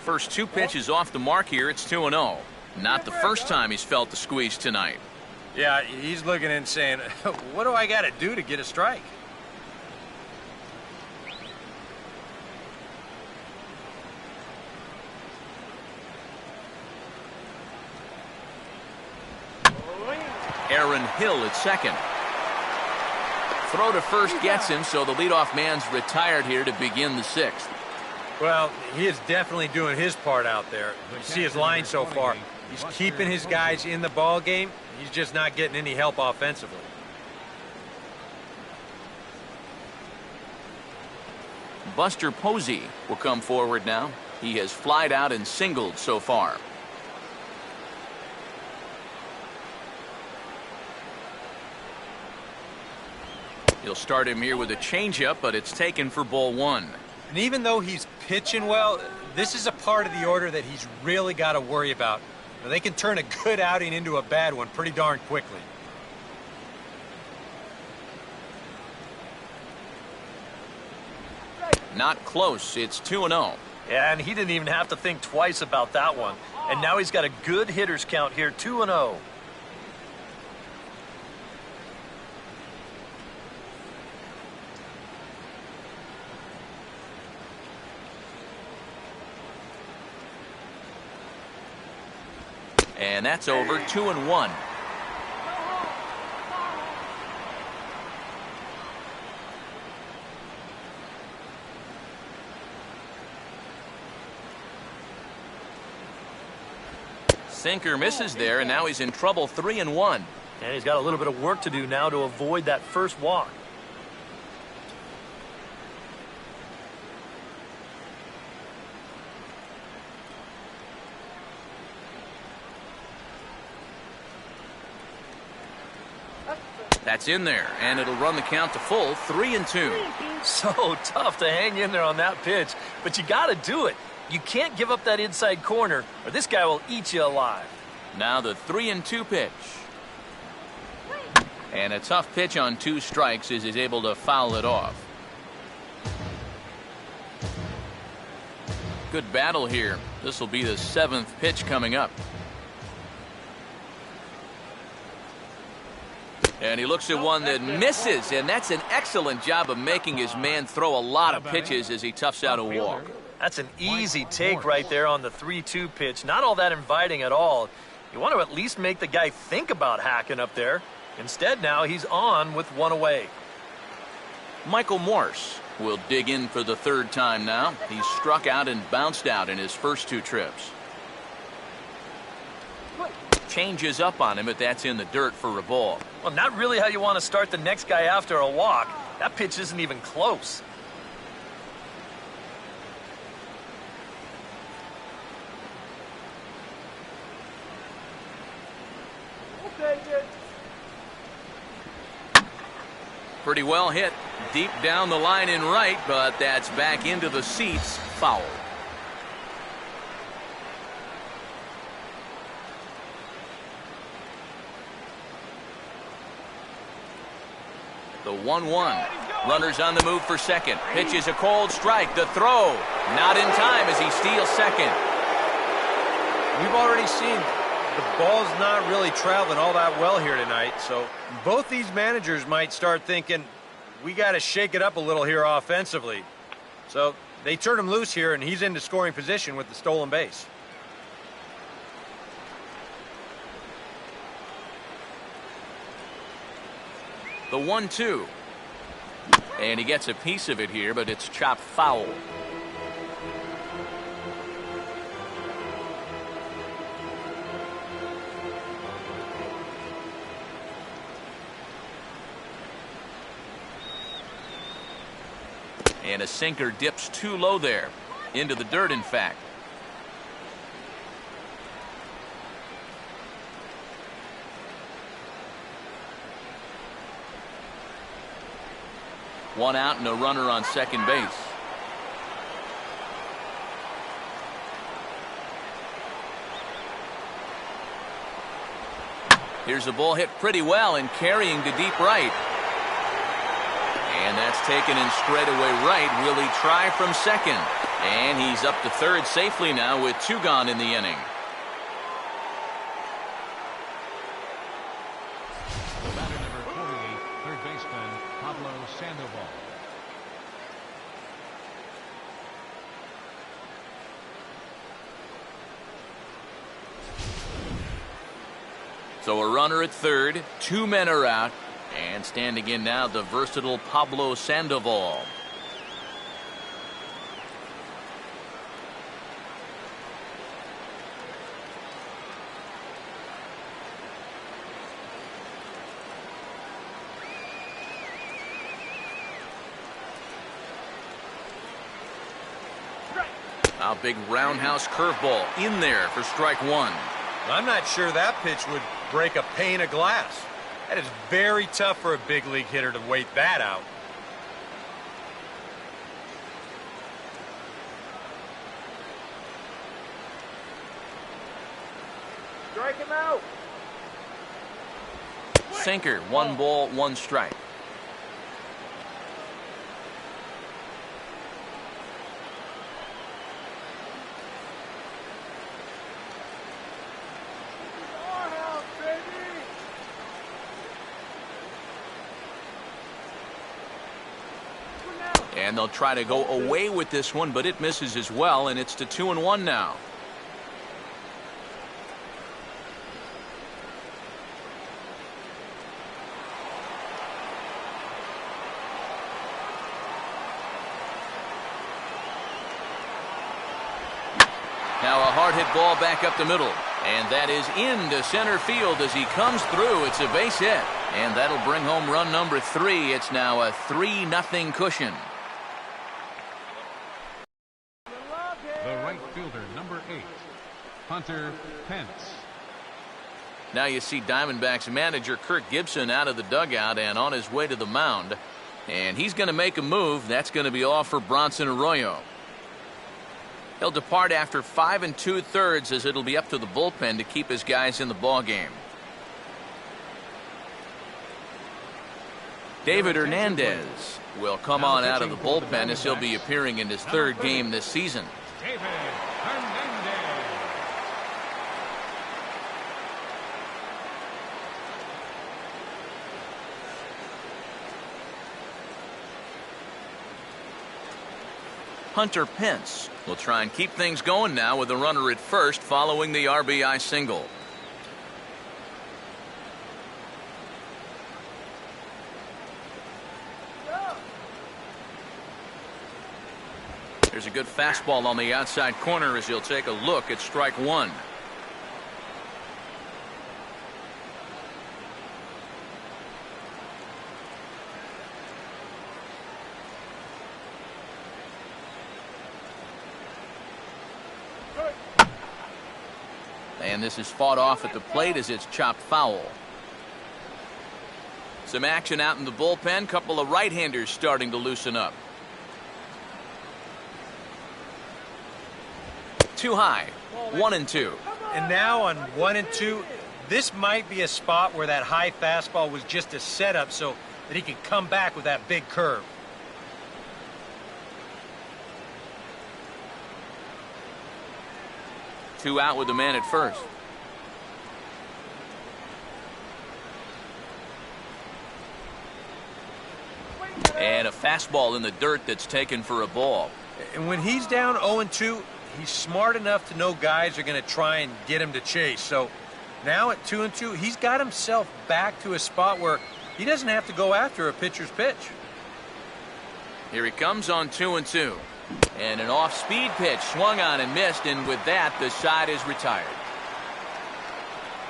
First 2 pitches off the mark here. It's 2-0. Not the first time he's felt the squeeze tonight. Yeah, he's looking and saying, what do I got to do to get a strike? Aaron Hill at second. Throw to first gets him, so the leadoff man's retired here to begin the sixth. Well, he is definitely doing his part out there. You see his line so far. He's keeping his guys in the ball game. He's just not getting any help offensively. Buster Posey will come forward now. He has flied out and singled so far. He'll start him here with a changeup, but it's taken for ball 1. And even though he's pitching well, this is a part of the order that he's really got to worry about. Now, they can turn a good outing into a bad one pretty darn quickly. Not close. It's 2-0. Yeah, and he didn't even have to think twice about that one. And now he's got a good hitters count here, 2-0. And that's over. 2-1. Sinker misses there, and now he's in trouble. 3-1. And he's got a little bit of work to do now to avoid that first walk. That's in there, and it'll run the count to full. 3-2. So tough to hang in there on that pitch, but you got to do it. You can't give up that inside corner, or this guy will eat you alive. Now the 3-2 pitch. And a tough pitch on 2 strikes as he's able to foul it off. Good battle here. This will be the 7th pitch coming up. And he looks at one that misses, and that's an excellent job of making his man throw a lot of pitches as he toughs out a walk. That's an easy take right there on the 3-2 pitch. Not all that inviting at all. You want to at least make the guy think about hacking up there. Instead, now he's on with one away. Michael Morse will dig in for the 3rd time now. He's struck out and bounced out in his first 2 trips. Changes up on him, but that's in the dirt for a ball. Well, not really how you want to start the next guy after a walk. That pitch isn't even close. Pretty well hit. Deep down the line in right, but that's back into the seats. Foul. The 1-1. Runners on the move for second. Pitch is a cold strike. The throw. Not in time as he steals second. We've already seen the ball's not really traveling all that well here tonight, so both these managers might start thinking, we got to shake it up a little here offensively. So they turn him loose here, and he's into scoring position with the stolen base. The 1-2. And he gets a piece of it here, but it's chopped foul. And a sinker dips too low there. Into the dirt, in fact. One out and a runner on second base. Here's a ball hit pretty well and carrying to deep right. And that's taken in straightaway right. Will he try from second? And he's up to third safely now with 2 gone in the inning. The batter number 48, third baseman Pablo Sandoval. So a runner at third, 2 men are out. And standing in now, the versatile Pablo Sandoval. A big roundhouse curveball in there for strike 1. I'm not sure that pitch would break a pane of glass. That is very tough for a big league hitter to wait that out. Strike him out. Sinker, 1 ball, 1 strike. And they'll try to go away with this one, but it misses as well, and it's to 2-1 now. Now a hard hit ball back up the middle, and that is into center field as he comes through. It's a base hit, and that'll bring home run number 3. It's now a 3-0 cushion. The right fielder, number 8, Hunter Pence. Now you see Diamondbacks manager Kirk Gibson out of the dugout and on his way to the mound. And he's going to make a move. That's going to be off for Bronson Arroyo. He'll depart after 5 2/3 as it'll be up to the bullpen to keep his guys in the ballgame. David Hernandez will come on out of the bullpen as he'll be appearing in his 3rd game this season. David Hernandez. Hunter Pence will try and keep things going now with a runner at first following the RBI single. There's a good fastball on the outside corner as he'll take a look at strike one. And this is fought off at the plate as it's chopped foul. Some action out in the bullpen. Couple of right-handers starting to loosen up. Too high. 1-2. And now on 1-2, this might be a spot where that high fastball was just a setup so that he can come back with that big curve. Two out with the man at first. And a fastball in the dirt that's taken for a ball. And when he's down 0-2, he's smart enough to know guys are going to try and get him to chase. So now at 2-2, he's got himself back to a spot where he doesn't have to go after a pitcher's pitch. Here he comes on 2-2. And an off-speed pitch swung on and missed, and with that, the side is retired.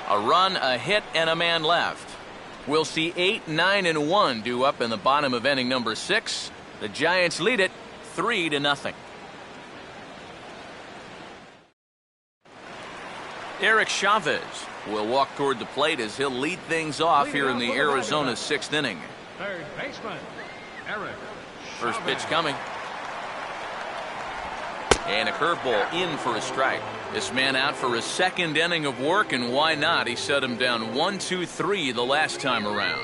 A run, a hit, and a man left. We'll see 8, 9, and 1 due up in the bottom of inning number 6. The Giants lead it 3-0. Eric Chavez will walk toward the plate as he'll lead things off here in the Arizona 6th inning. Third baseman, Eric First pitch Chavez. coming. And a curveball in for a strike. This man out for a second inning of work, and why not? He set him down 1-2-3 the last time around.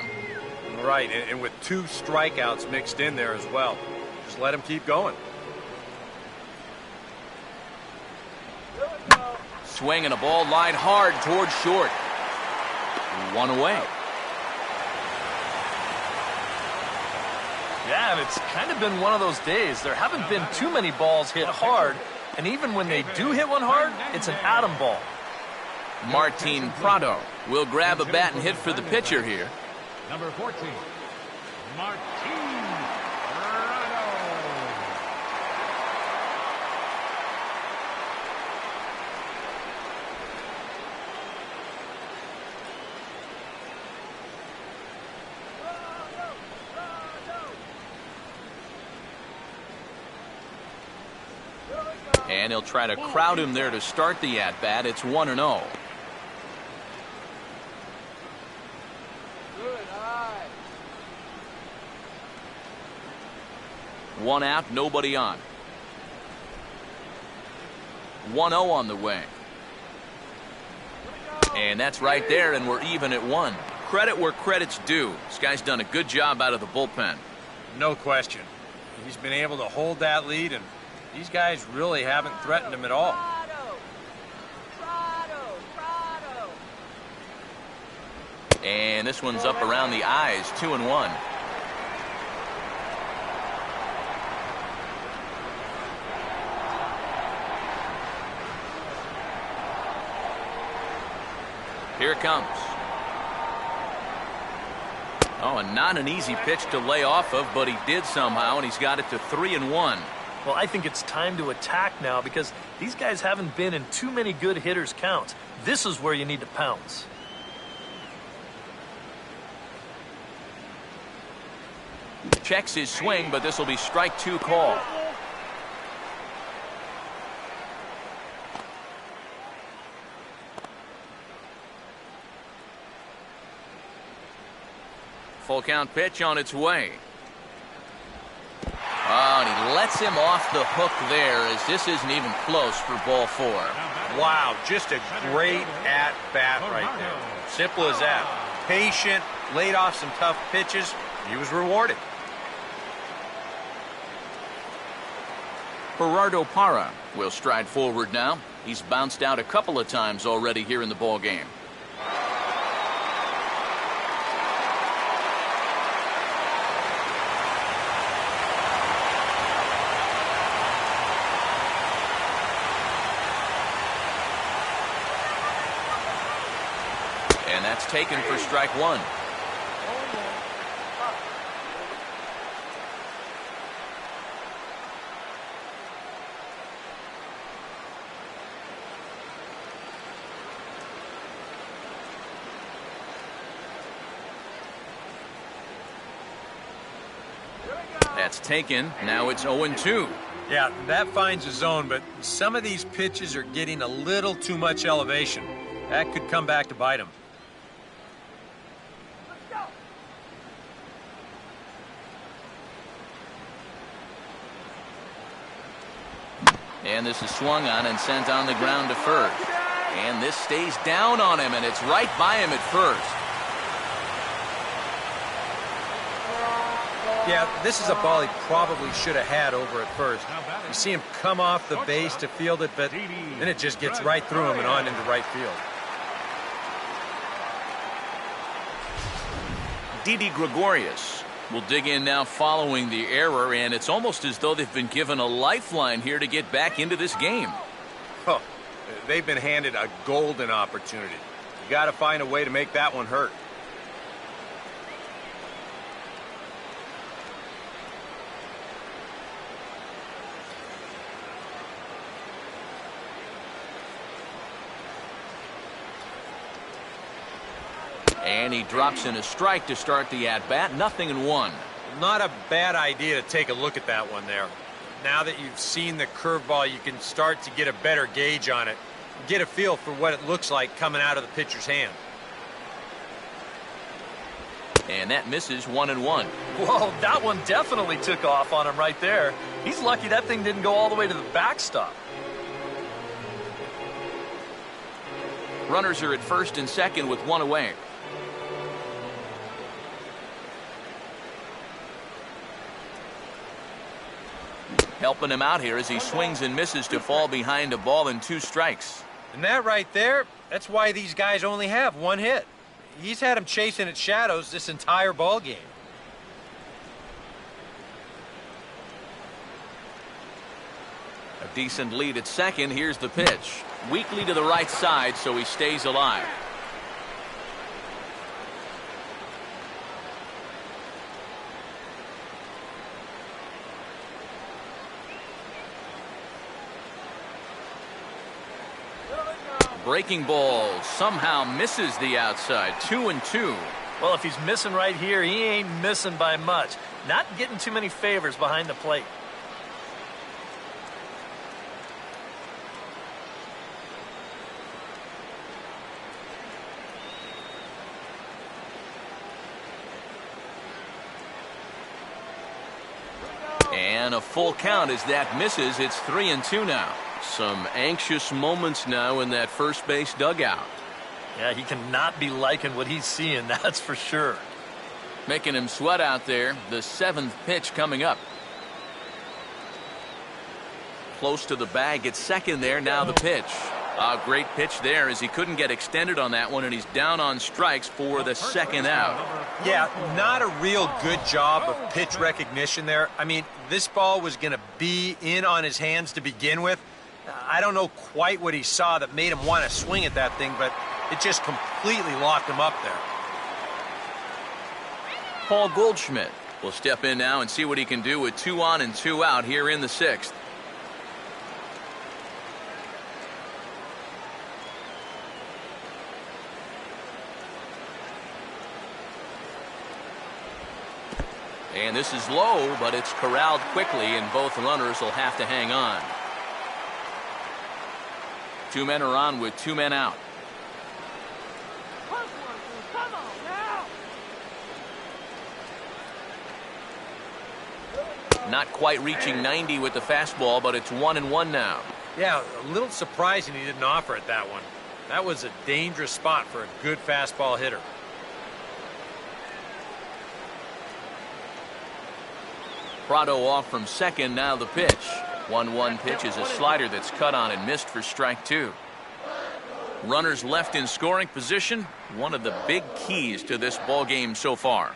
Right, and with 2 strikeouts mixed in there as well. Just let him keep going. Swing and a ball lined hard towards short. 1 away. Yeah, and it's kind of been one of those days. There haven't been too many balls hit hard, and even when they do hit one hard, it's an atom ball. Martin Prado will grab a bat and hit for the pitcher here. Number 14, Martin Prado. And he'll try to crowd him there to start the at-bat. It's 1-0. One out, nobody on. 1-0 on the way. And that's right there, and we're even at 1. Credit where credit's due. This guy's done a good job out of the bullpen. No question. He's been able to hold that lead, and these guys really haven't threatened him at all. And this one's up around the eyes, 2-1. Here it comes. Oh, and not an easy pitch to lay off of, but he did somehow, and he's got it to 3-1. Well, I think it's time to attack now because these guys haven't been in too many good hitters' counts. This is where you need to pounce. Checks his swing, but this will be strike 2 call. Full count pitch on its way. Oh, and he lets him off the hook there as this isn't even close for ball 4. Wow, just a great at-bat right there. Simple as that. Patient, laid off some tough pitches. He was rewarded. Gerardo Parra will stride forward now. He's bounced out a couple of times already here in the ball game. And that's taken for strike one. That's taken. Now it's 0-2. Yeah, that finds a zone, but some of these pitches are getting a little too much elevation. That could come back to bite him. And this is swung on and sent on the ground to first. And this stays down on him, and it's right by him at first. Yeah, this is a ball he probably should have had over at first. You see him come off the base to field it, but then it just gets right through him and on into right field. Didi Gregorius will dig in now following the error, and it's almost as though they've been given a lifeline here to get back into this game. Oh, they've been handed a golden opportunity. You got to find a way to make that one hurt. And he drops in a strike to start the at-bat. 0-1. Not a bad idea to take a look at that one there. Now that you've seen the curveball, you can start to get a better gauge on it. Get a feel for what it looks like coming out of the pitcher's hand. And that misses. 1-1. Whoa, that one definitely took off on him right there. He's lucky that thing didn't go all the way to the backstop. Runners are at first and second with one away. Helping him out here as he swings and misses to fall behind a ball and 2 strikes. And that right there, that's why these guys only have one hit. He's had them chasing at shadows this entire ball game. A decent lead at second. Here's the pitch. Weakly to the right side, so he stays alive. Breaking ball somehow misses the outside. 2-2. Well, if he's missing right here, he ain't missing by much. Not getting too many favors behind the plate. And a full count as that misses. It's 3-2 now. Some anxious moments now in that first base dugout. Yeah, he cannot be liking what he's seeing, that's for sure. Making him sweat out there. The 7th pitch coming up. Close to the bag at second there. Now the pitch. A great pitch there as he couldn't get extended on that one, and he's down on strikes for the 2nd out. Yeah, not a real good job of pitch recognition there. I mean, this ball was going to be in on his hands to begin with. I don't know quite what he saw that made him want to swing at that thing, but it just completely locked him up there. Paul Goldschmidt will step in now and see what he can do with 2 on and 2 out here in the 6th. And this is low, but it's corralled quickly, and both runners will have to hang on. 2 men are on with 2 men out. Come on now. Not quite reaching 90 with the fastball, but it's 1-1 now. Yeah, a little surprising he didn't offer it that one. That was a dangerous spot for a good fastball hitter. Prado off from second. Now the pitch. 1-1 pitch is a slider that's cut on and missed for strike 2. Runners left in scoring position, one of the big keys to this ball game so far.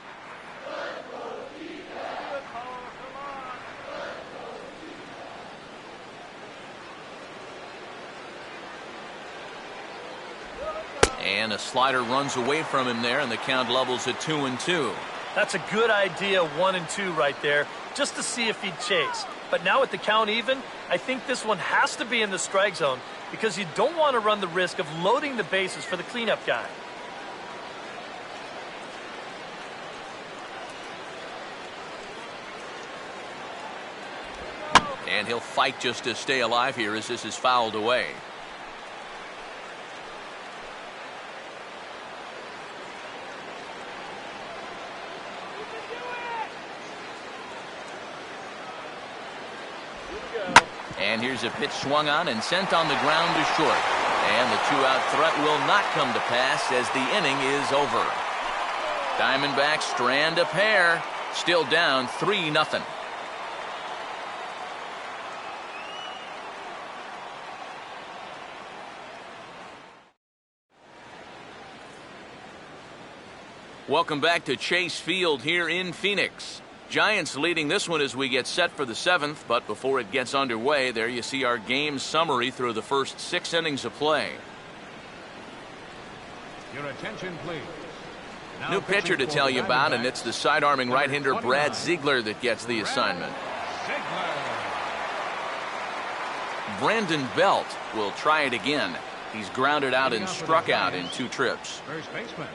And a slider runs away from him there, and the count levels at 2-2. That's a good idea, 1-2 right there, just to see if he'd chase. But now with the count even, I think this one has to be in the strike zone because you don't want to run the risk of loading the bases for the cleanup guy. And he'll fight just to stay alive here as this is fouled away. And here's a pitch swung on and sent on the ground to short. And the 2-out threat will not come to pass as the inning is over. Diamondbacks strand a pair, still down 3-0. Welcome back to Chase Field here in Phoenix. Giants leading this one as we get set for the 7th, but before it gets underway, there you see our game summary through the first 6 innings of play. Your attention, please. Now New pitcher to tell you about, and it's the side-arming right-hander Brad Ziegler that gets the assignment. Brandon Belt will try it again. He's grounded out and struck out in 2 trips. First baseman,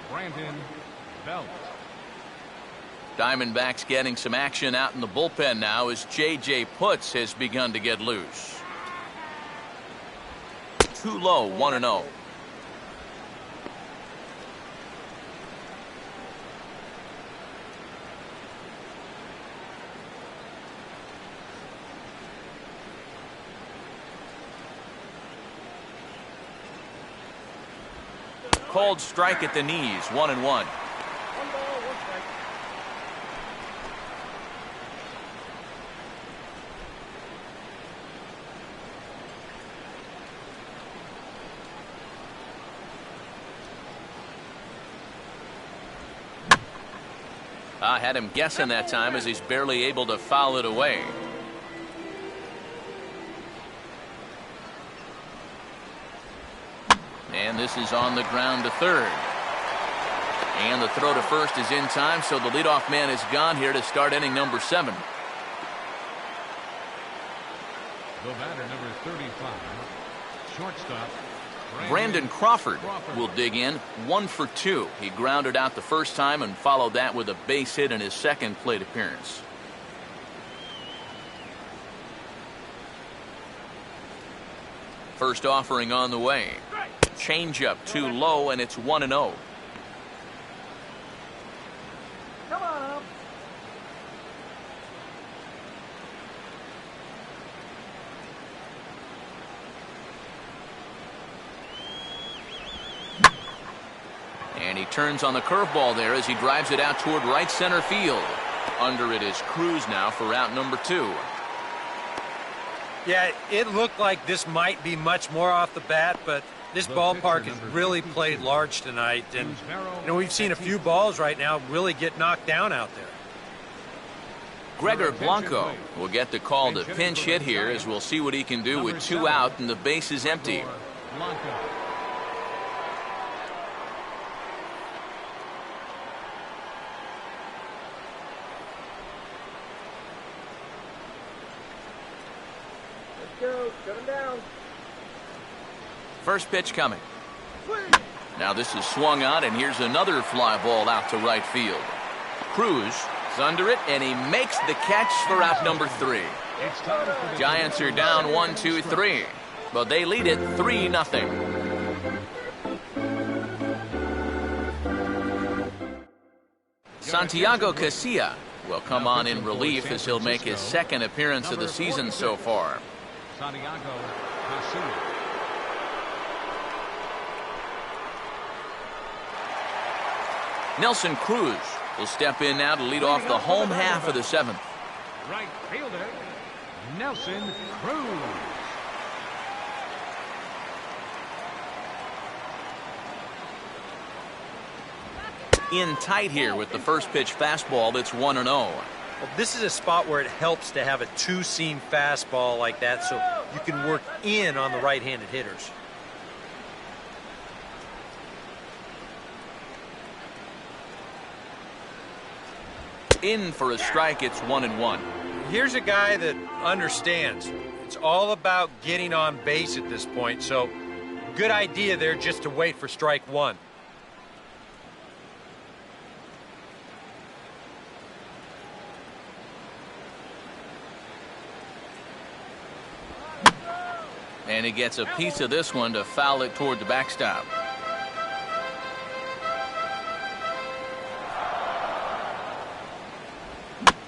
Brandon Belt. Diamondbacks getting some action out in the bullpen now as J.J. Putz has begun to get loose. Too low, 1-0. Called strike at the knees, 1-1. I had him guessing that time as he's barely able to foul it away. And this is on the ground to third. And the throw to first is in time, so the leadoff man is gone here to start inning number 7. The batter, number 35, shortstop, Brandon Crawford will dig in, 1 for 2. He grounded out the first time and followed that with a base hit in his second plate appearance. First offering on the way. Changeup too low, and it's 1-0. Come on. And he turns on the curveball there as he drives it out toward right center field. Under it is Cruz now for out number 2. Yeah, it looked like this might be much more off the bat, but this ballpark has really played large tonight. And, we've seen a few balls right now really get knocked down out there. Gregor Blanco will get the call to pinch hit here as we'll see what he can do with 2 out and the base is empty. Blanco. Go. Shut him down. First pitch coming. Now this is swung on, and here's another fly ball out to right field. Cruz is under it, and he makes the catch for out number 3. It's time for the Giants are down 1-2-3, but they lead it 3-0. Santiago Casilla will come on in relief as he'll make his second appearance of the season so far. Santiago Casilla. Nelson Cruz will step in now to lead off the home half of the 7th. Right fielder, Nelson Cruz. In tight here with the first pitch fastball that's 1-0. Well, this is a spot where it helps to have a two-seam fastball like that so you can work in on the right-handed hitters. In for a strike, it's 1-1. Here's a guy that understands. It's all about getting on base at this point, so good idea there just to wait for strike one. And he gets a piece of this one to foul it toward the backstop.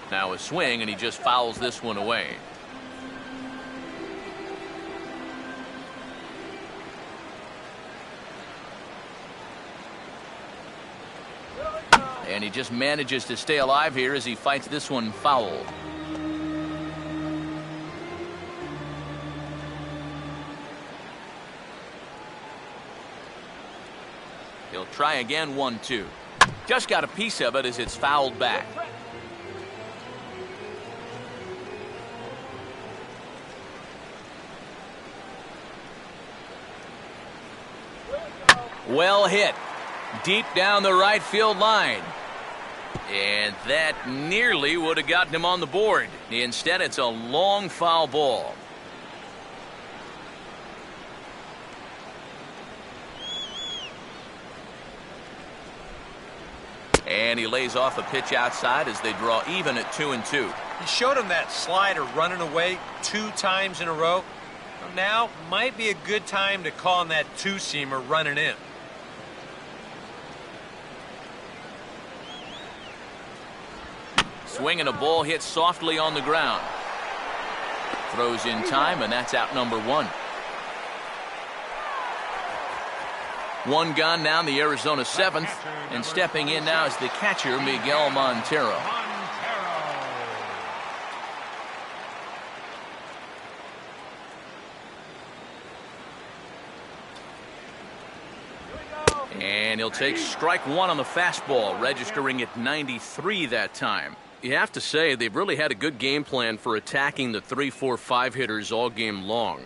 Now a swing, and he just fouls this one away. And he just manages to stay alive here as he fights this one foul. He'll try again, 1-2. Just got a piece of it as it's fouled back. Well hit. Deep down the right field line. And that nearly would have gotten him on the board. Instead, it's a long foul ball. And he lays off a pitch outside as they draw even at 2-2. He showed him that slider running away 2 times in a row. Now might be a good time to call on that two-seamer running in. Swinging a ball hit softly on the ground. Throws in time, and that's out number 1. One gone now in the Arizona 7th, and stepping in now is the catcher, Miguel Montero. And he'll take strike 1 on the fastball, registering at 93 that time. You have to say they've really had a good game plan for attacking the 3, 4, 5 hitters all game long.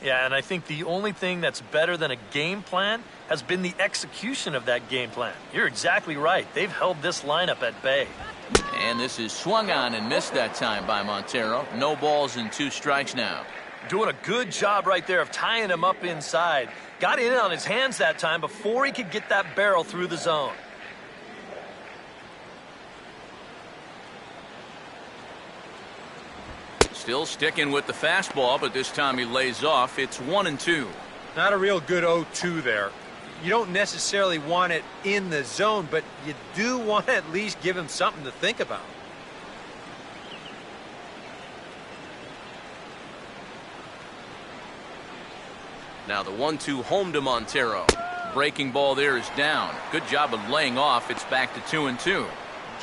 Yeah, and I think the only thing that's better than a game plan has been the execution of that game plan. You're exactly right. They've held this lineup at bay. And this is swung on and missed that time by Montero. No balls and 2 strikes now. Doing a good job right there of tying him up inside. Got in on his hands that time before he could get that barrel through the zone. Still sticking with the fastball, but this time he lays off. It's 1-2. Not a real good 0-2 there. You don't necessarily want it in the zone, but you do want to at least give him something to think about. Now the 1-2 home to Montero. Breaking ball there is down. Good job of laying off. It's back to 2-2.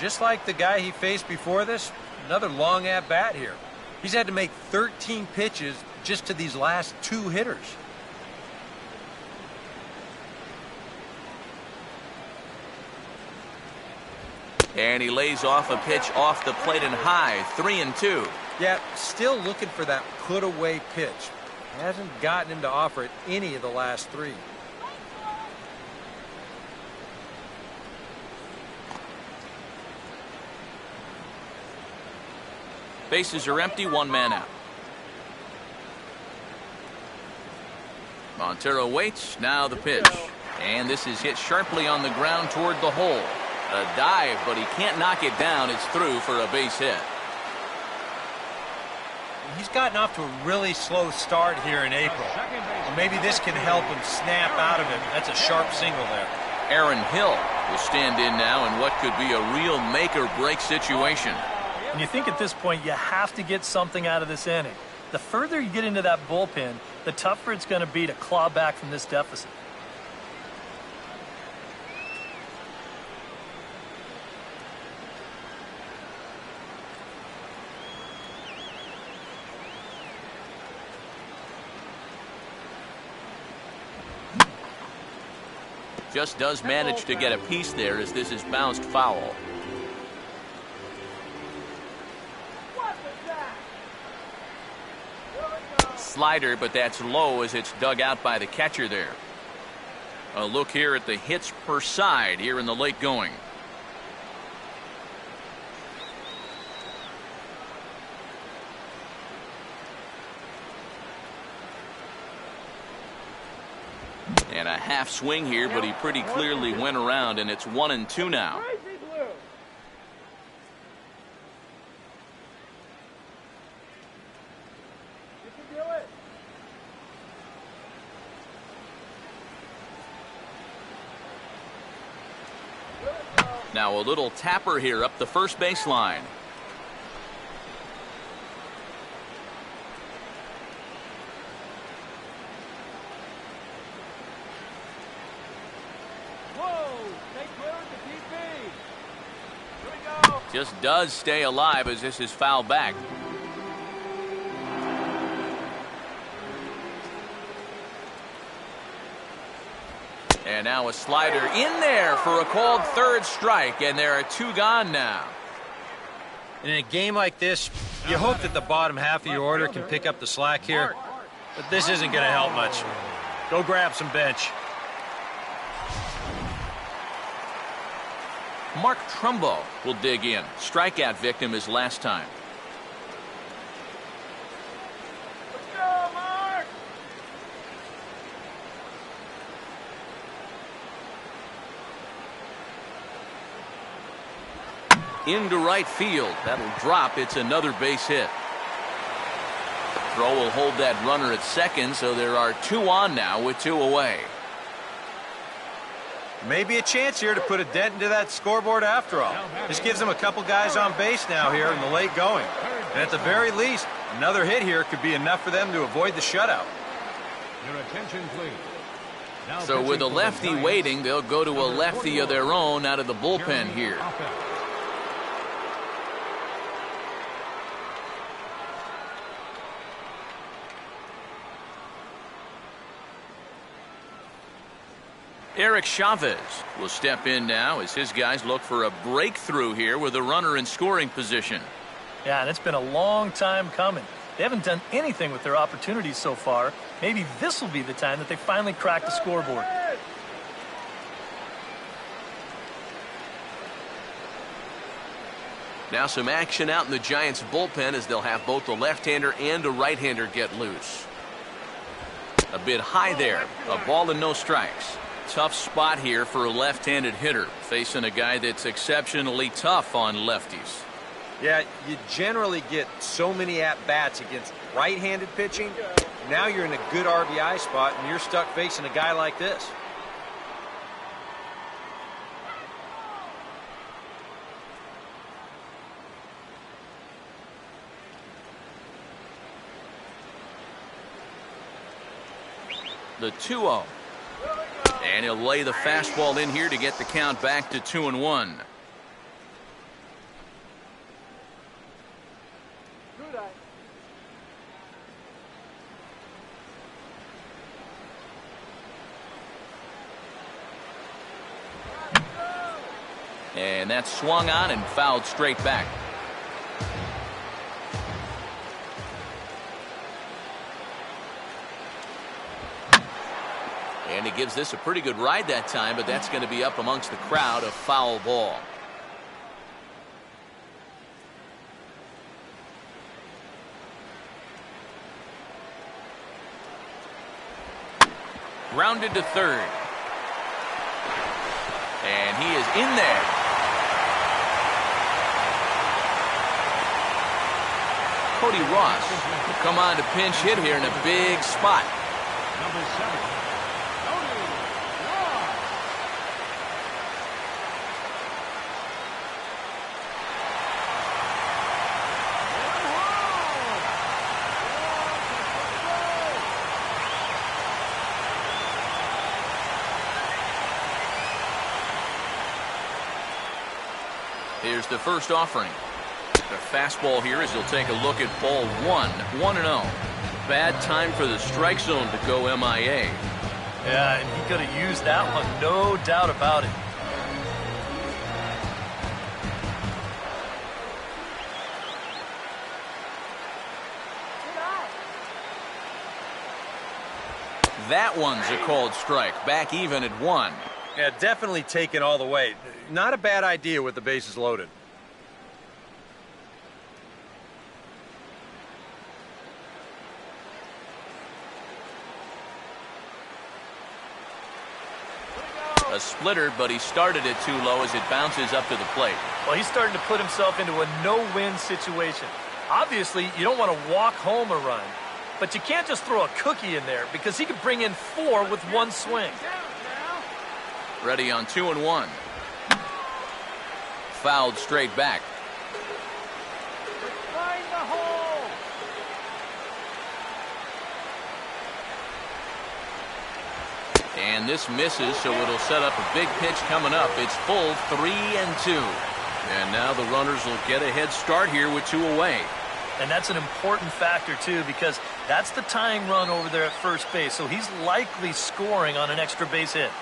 Just like the guy he faced before this, another long at-bat here. He's had to make 13 pitches just to these last 2 hitters. And he lays off a pitch off the plate and high, 3-2. Yeah, still looking for that put-away pitch. Hasn't gotten him to offer it any of the last 3. Bases are empty, 1 man out. Montero waits, now the pitch. And this is hit sharply on the ground toward the hole. A dive, but he can't knock it down. It's through for a base hit. He's gotten off to a really slow start here in April. Well, maybe this can help him snap out of it. That's a sharp single there. Aaron Hill will stand in now in what could be a real make-or-break situation. And you think at this point you have to get something out of this inning. The further you get into that bullpen, the tougher it's going to be to claw back from this deficit. just does manage to get a piece there as this is bounced foul. Slider, but that's low as it's dug out by the catcher there. A look here at the hits per side here in the late going. And a half swing here, but he pretty clearly went around, and it's 1-2 now. Now a little tapper here up the first baseline. Just does stay alive as this is fouled back. And now a slider in there for a called third strike, and there are 2 gone now. In a game like this, you hope that the bottom half of your order can pick up the slack here, but this isn't going to help much. Go grab some bench. Mark Trumbo will dig in. Strikeout victim his last time. Let's go, Mark! Into right field. That'll drop. It's another base hit. Throw will hold that runner at second, so there are 2 on now with 2 away. Maybe a chance here to put a dent into that scoreboard after all. This gives them a couple guys on base now here in the late going. And at the very least, another hit here could be enough for them to avoid the shutout. Your attention, please. Now So with a pitching for the lefty Giants, waiting, they'll go to a lefty of their own out of the bullpen here. Eric Chavez will step in now as his guys look for a breakthrough here with a runner in scoring position. Yeah, and it's been a long time coming. They haven't done anything with their opportunities so far. Maybe this will be the time that they finally crack the scoreboard. Now some action out in the Giants bullpen as they'll have both a left-hander and a right-hander get loose. A bit high there. A ball and no strikes. Tough spot here for a left-handed hitter facing a guy that's exceptionally tough on lefties. Yeah, you generally get so many at-bats against right-handed pitching. Now you're in a good RBI spot, and you're stuck facing a guy like this. The 2-0. And he'll lay the fastball in here to get the count back to 2-1. And that's swung on and fouled straight back. And he gives this a pretty good ride that time, but that's going to be up amongst the crowd, a foul ball. Grounded to third. And he is in there. Cody Ross will come on to pinch hit here in a big spot. Number 7. Here's the first offering. The fastball here as he'll take a look at ball 1, 1-0. Bad time for the strike zone to go MIA. Yeah, and he could have used that one, no doubt about it. That one's a called strike. Back even at 1. Yeah, definitely taken all the way. Not a bad idea with the bases loaded. A splitter, but he started it too low as it bounces up to the plate. Well, he's starting to put himself into a no-win situation. Obviously, you don't want to walk home a run, but you can't just throw a cookie in there because he could bring in 4 with one swing. Ready on 2 and 1. Fouled straight back. Find the hole. And this misses, so it'll set up a big pitch coming up. It's full 3 and 2. And now the runners will get a head start here with 2 away. And that's an important factor, too, because that's the tying run over there at first base, so he's likely scoring on an extra base hit.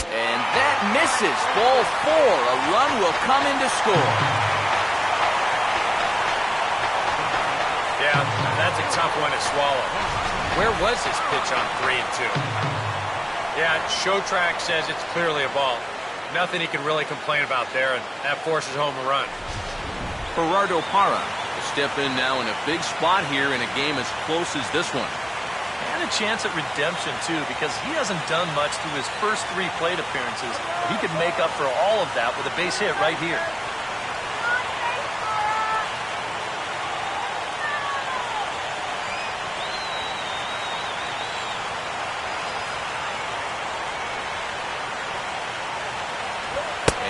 And that misses. Ball 4. A run will come in to score. Yeah, that's a tough one to swallow. Where was this pitch on 3 and 2? Yeah, Showtrack says it's clearly a ball. Nothing he can really complain about there, and that forces home a run. Gerardo Parra will step in now in a big spot here in a game as close as this one. And a chance at redemption, too, because he hasn't done much through his first 3 plate appearances. He could make up for all of that with a base hit right here.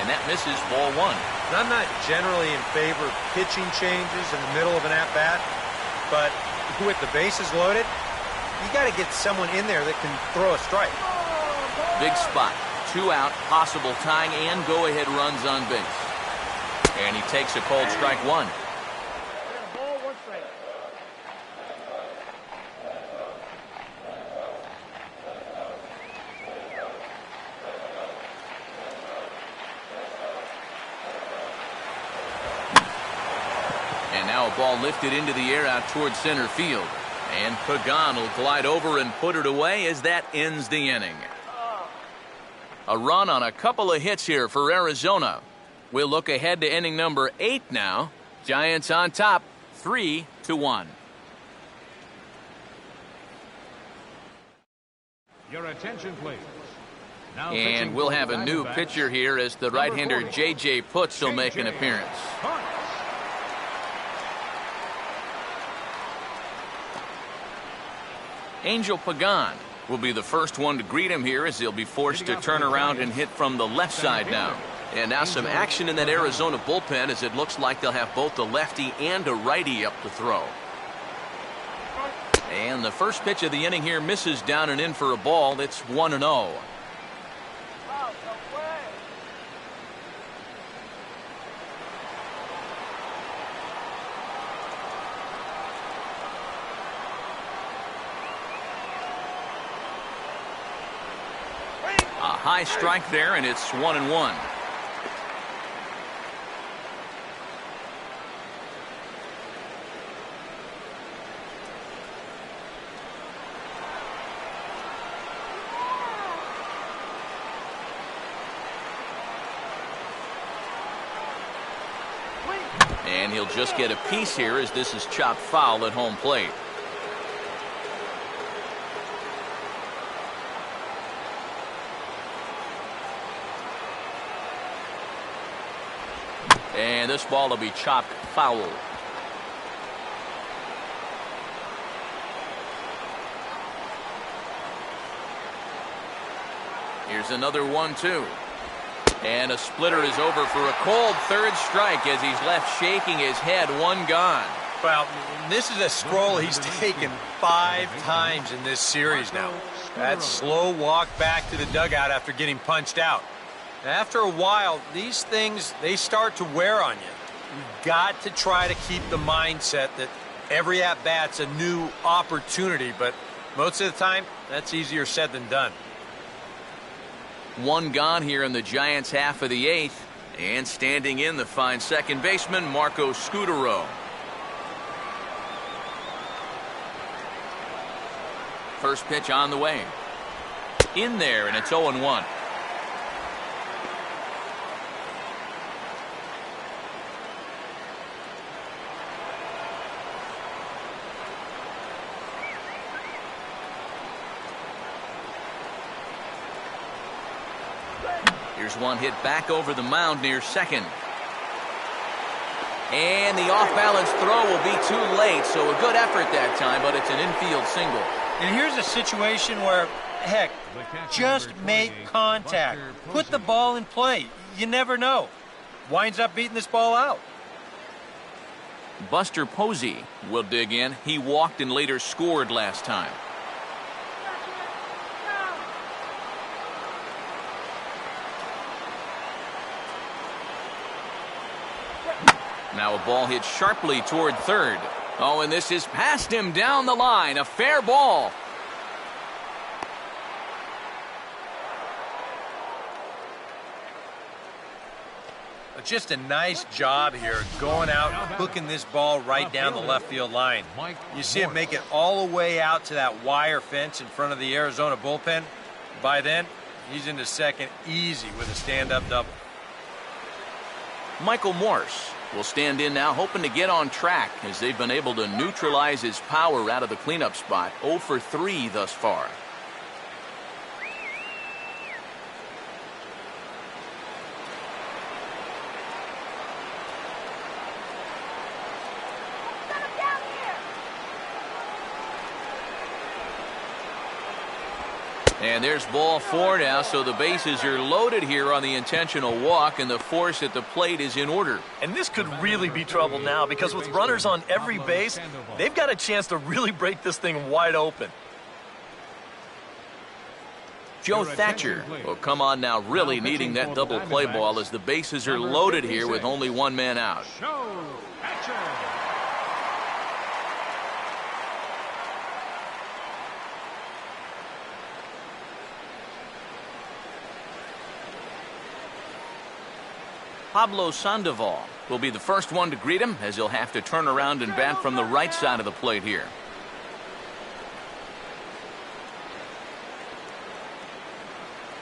And that misses. Ball 1. I'm not generally in favor of pitching changes in the middle of an at-bat, but with the bases loaded, you got to get someone in there that can throw a strike. Big spot. 2 out, possible tying and go-ahead runs on base. And he takes a cold strike 1. And now a ball lifted into the air out towards center field. And Pagan will glide over and put it away as that ends the inning. A run on a couple of hits here for Arizona. We'll look ahead to inning number 8 now. Giants on top, 3-1. Your attention, please. Now And we'll have a new pitcher here as the right-hander J.J. Putz will make an appearance. Angel Pagan will be the first one to greet him here as he'll be forced to turn around and hit from the left side now. And now some action in that Arizona bullpen as it looks like they'll have both a lefty and a righty up to throw. And the first pitch of the inning here misses down and in for a ball. It's 1-0. A high strike there, and it's 1-1. And he'll just get a piece here as this is chopped foul at home plate. And this ball will be chopped foul. Here's another 1-2. And a splitter is over for a cold third strike as he's left shaking his head. 1 gone. Well, this is a scroll he's taken 5 times in this series now. That slow walk back to the dugout after getting punched out. After a while, these things, they start to wear on you. You've got to try to keep the mindset that every at-bat's a new opportunity, but Most of the time, that's easier said than done. One gone here in the Giants' half of the eighth. And standing in, the fine second baseman, Marco Scutaro. First pitch on the way. In there, and it's 0-1. Here's one hit back over the mound near second. And the off-balance throw will be too late, so a good effort that time, but it's an infield single. And here's a situation where, heck, just make contact. Put the ball in play. You never know. Winds up beating this ball out. Buster Posey will dig in. He walked and later scored last time. Now a ball hit sharply toward third. Oh, and this is past him down the line. A fair ball. Just a nice job here going out and hooking this ball right down the left field line. You see him make it all the way out to that wire fence in front of the Arizona bullpen. By then, he's into second easy with a stand-up double. Michael Morse will stand in now, hoping to get on track as they've been able to neutralize his power out of the cleanup spot. 0 for 3 thus far. And there's ball 4 now, so the bases are loaded here on the intentional walk, and the force at the plate is in order. And this could really be trouble now, because with runners on every base, they've got a chance to really break this thing wide open. Joe Thatcher will come on now, really needing that double play ball as the bases are loaded here with only one man out. Joe Thatcher. Pablo Sandoval will be the first one to greet him, as he'll have to turn around and bat from the right side of the plate here.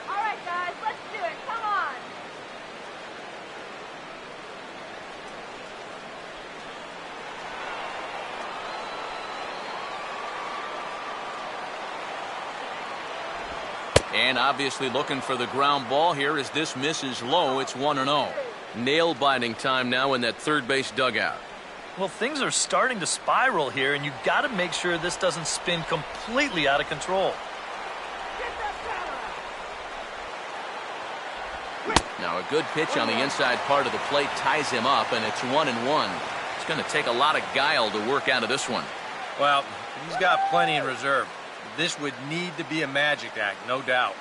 All right, guys, let's do it. Come on. And obviously looking for the ground ball here as this misses low. It's 1-0. Nail-biting time now in that third base dugout. Well, things are starting to spiral here, and you've got to make sure this doesn't spin completely out of control. Now a good pitch on the inside part of the plate ties him up, and it's 1-1. It's going to take a lot of guile to work out of this one. Well, he's got plenty in reserve. This would need to be a magic act, no doubt.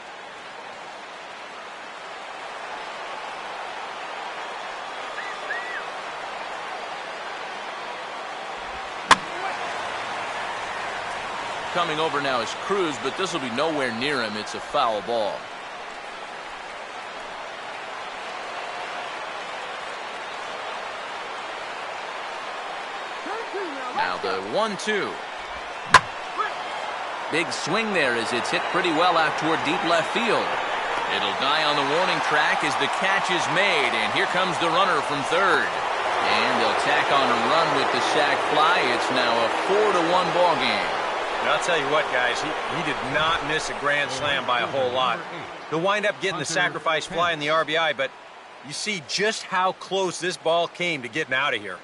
Coming over now is Cruz, but this will be nowhere near him. It's a foul ball. Now the 1-2. Big swing there as it's hit pretty well out toward deep left field. It'll die on the warning track as the catch is made, and here comes the runner from third. And they'll tack on a run with the sac fly. It's now a 4-1 ball game. And I'll tell you what, guys, he did not miss a grand slam by a whole lot. He'll wind up getting the sacrifice fly in the RBI, but you see just how close this ball came to getting out of here.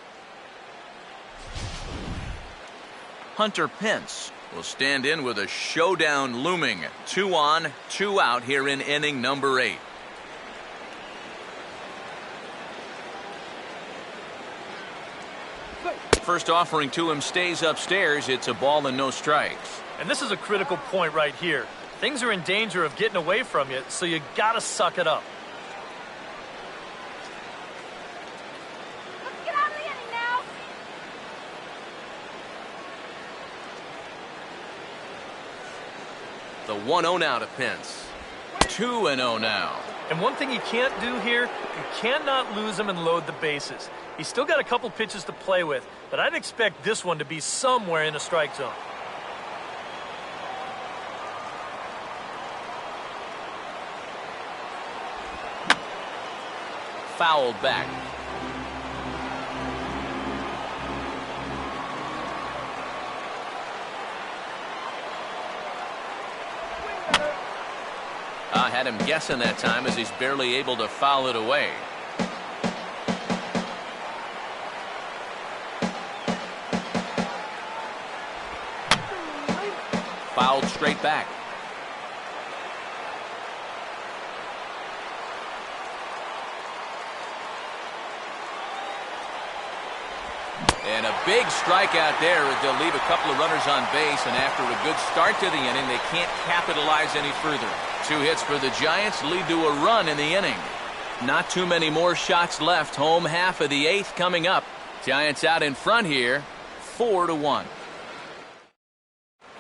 Hunter Pence will stand in with a showdown looming. 2 on, 2 out here in inning number 8. First offering to him stays upstairs. It's a ball and no strikes. And this is a critical point right here. Things are in danger of getting away from you, so you got to suck it up. Let's get out of the inning now. The 1-0 now to Pence. 2-0 now. And one thing you can't do here, you cannot lose him and load the bases. He's still got a couple pitches to play with, but I'd expect this one to be somewhere in a strike zone. Fouled back. Had him guessing that time as he's barely able to foul it away. Fouled straight back. And a big strikeout there as they'll leave a couple of runners on base, and after a good start to the inning, they can't capitalize any further. 2 hits for the Giants lead to a run in the inning. Not too many more shots left. Home half of the 8th coming up. Giants out in front here, 4-1.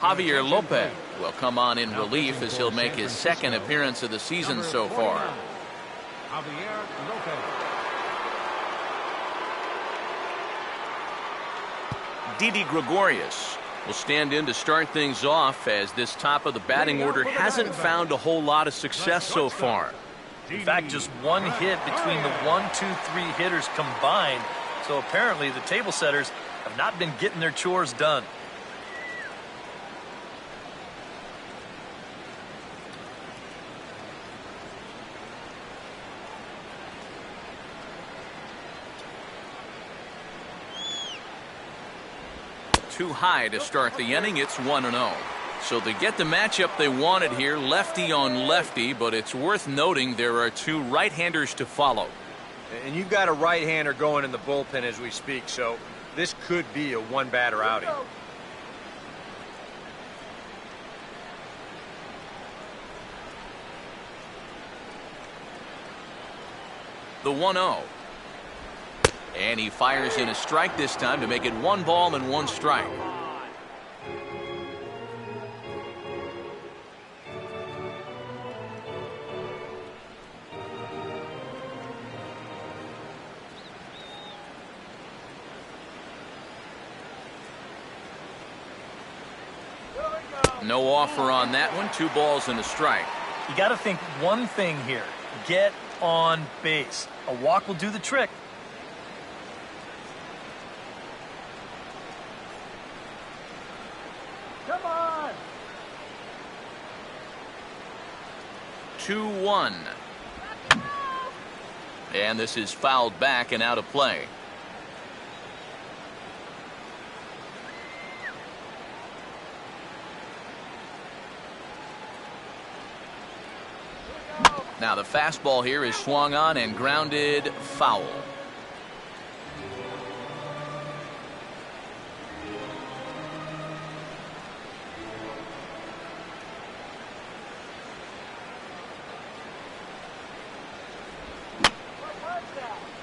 Javier Lopez will come on in relief as he'll make his 2nd appearance of the season so far. Javier Lopez. Didi Gregorius will stand in to start things off as this top of the batting order hasn't found a whole lot of success so far. In fact, just 1 hit between the 1, 2, 3 hitters combined. So apparently the table setters have not been getting their chores done. Too high to start the inning. It's 1-0. So they get the matchup they wanted here, lefty on lefty, but it's worth noting there are 2 right-handers to follow. And you've got a right-hander going in the bullpen as we speak, so this could be a 1-batter outing. The 1-0. And he fires in a strike this time to make it 1 ball and 1 strike. No offer on that one. 2 balls and a strike. You got to think one thing here. Get on base. A walk will do the trick. Come on! 2-1. And this is fouled back and out of play. Now the fastball here is swung on and grounded foul.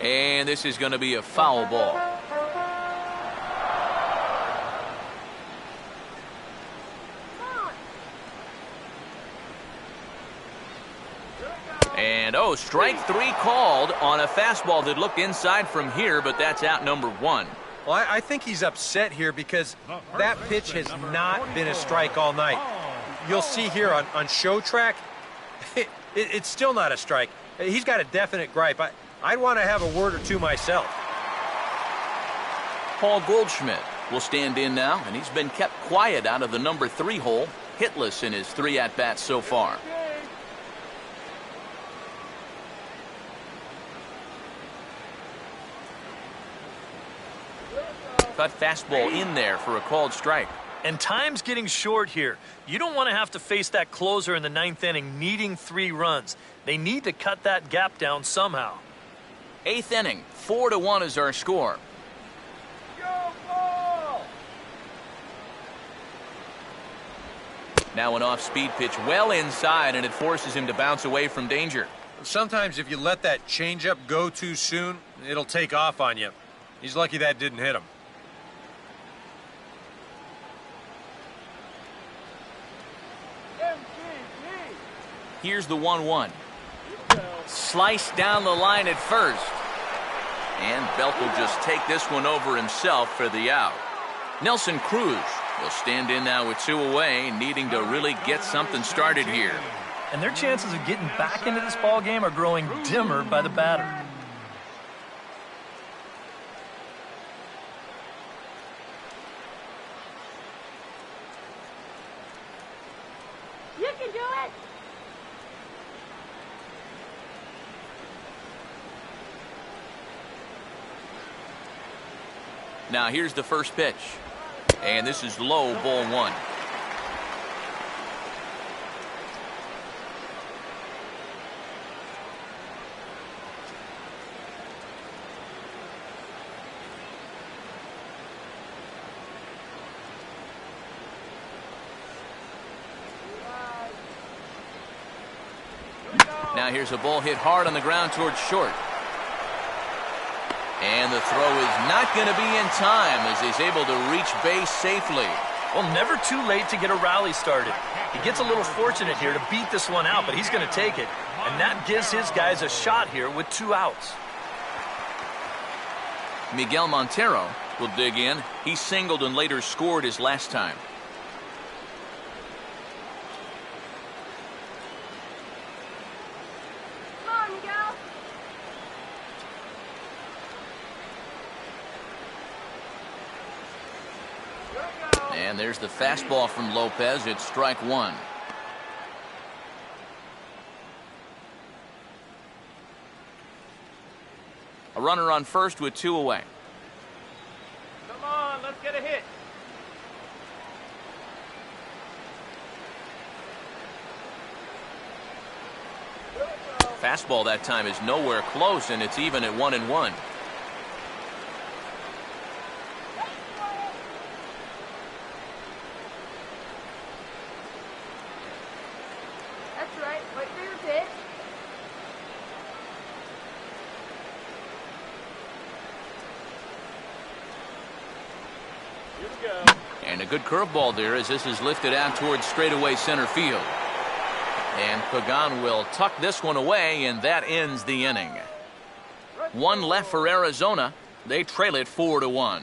And this is going to be a foul ball. And oh, strike 3 called on a fastball that looked inside from here, but that's out number 1. Well, I think he's upset here because that pitch has not been a strike all night. You'll see here on show track, it's still not a strike. He's got a definite gripe. I'd want to have a word or two myself. Paul Goldschmidt will stand in now, and he's been kept quiet out of the number 3 hole, hitless in his 3 at-bats so far. Cut fastball in there for a called strike. And time's getting short here. You don't want to have to face that closer in the 9th inning needing 3 runs. They need to cut that gap down somehow. 8th inning, 4-1 is our score. Now an off-speed pitch well inside, and it forces him to bounce away from danger. Sometimes if you let that changeup go too soon, it'll take off on you. He's lucky that didn't hit him. Here's the 1-1. Sliced down the line at first. And Belt will just take this one over himself for the out. Nelson Cruz will stand in now with 2 away, needing to really get something started here. And their chances of getting back into this ball game are growing dimmer by the batter. You can do it. Now here's the first pitch. And this is low, ball 1. Now here's a ball hit hard on the ground towards short. And the throw is not going to be in time as he's able to reach base safely. Well, never too late to get a rally started. He gets a little fortunate here to beat this one out, but he's going to take it. And that gives his guys a shot here with 2 outs. Miguel Montero will dig in. He singled and later scored his last time. Come on, Miguel. And there's the fastball from Lopez. It's strike 1. A runner on first with 2 away. Come on, let's get a hit. Fastball that time is nowhere close, and it's even at 1-1. That's right. Wait for your pitch. Here we go. And a good curveball there as this is lifted out towards straightaway center field. And Pagan will tuck this one away, and that ends the inning. 1 left for Arizona. They trail it 4-1.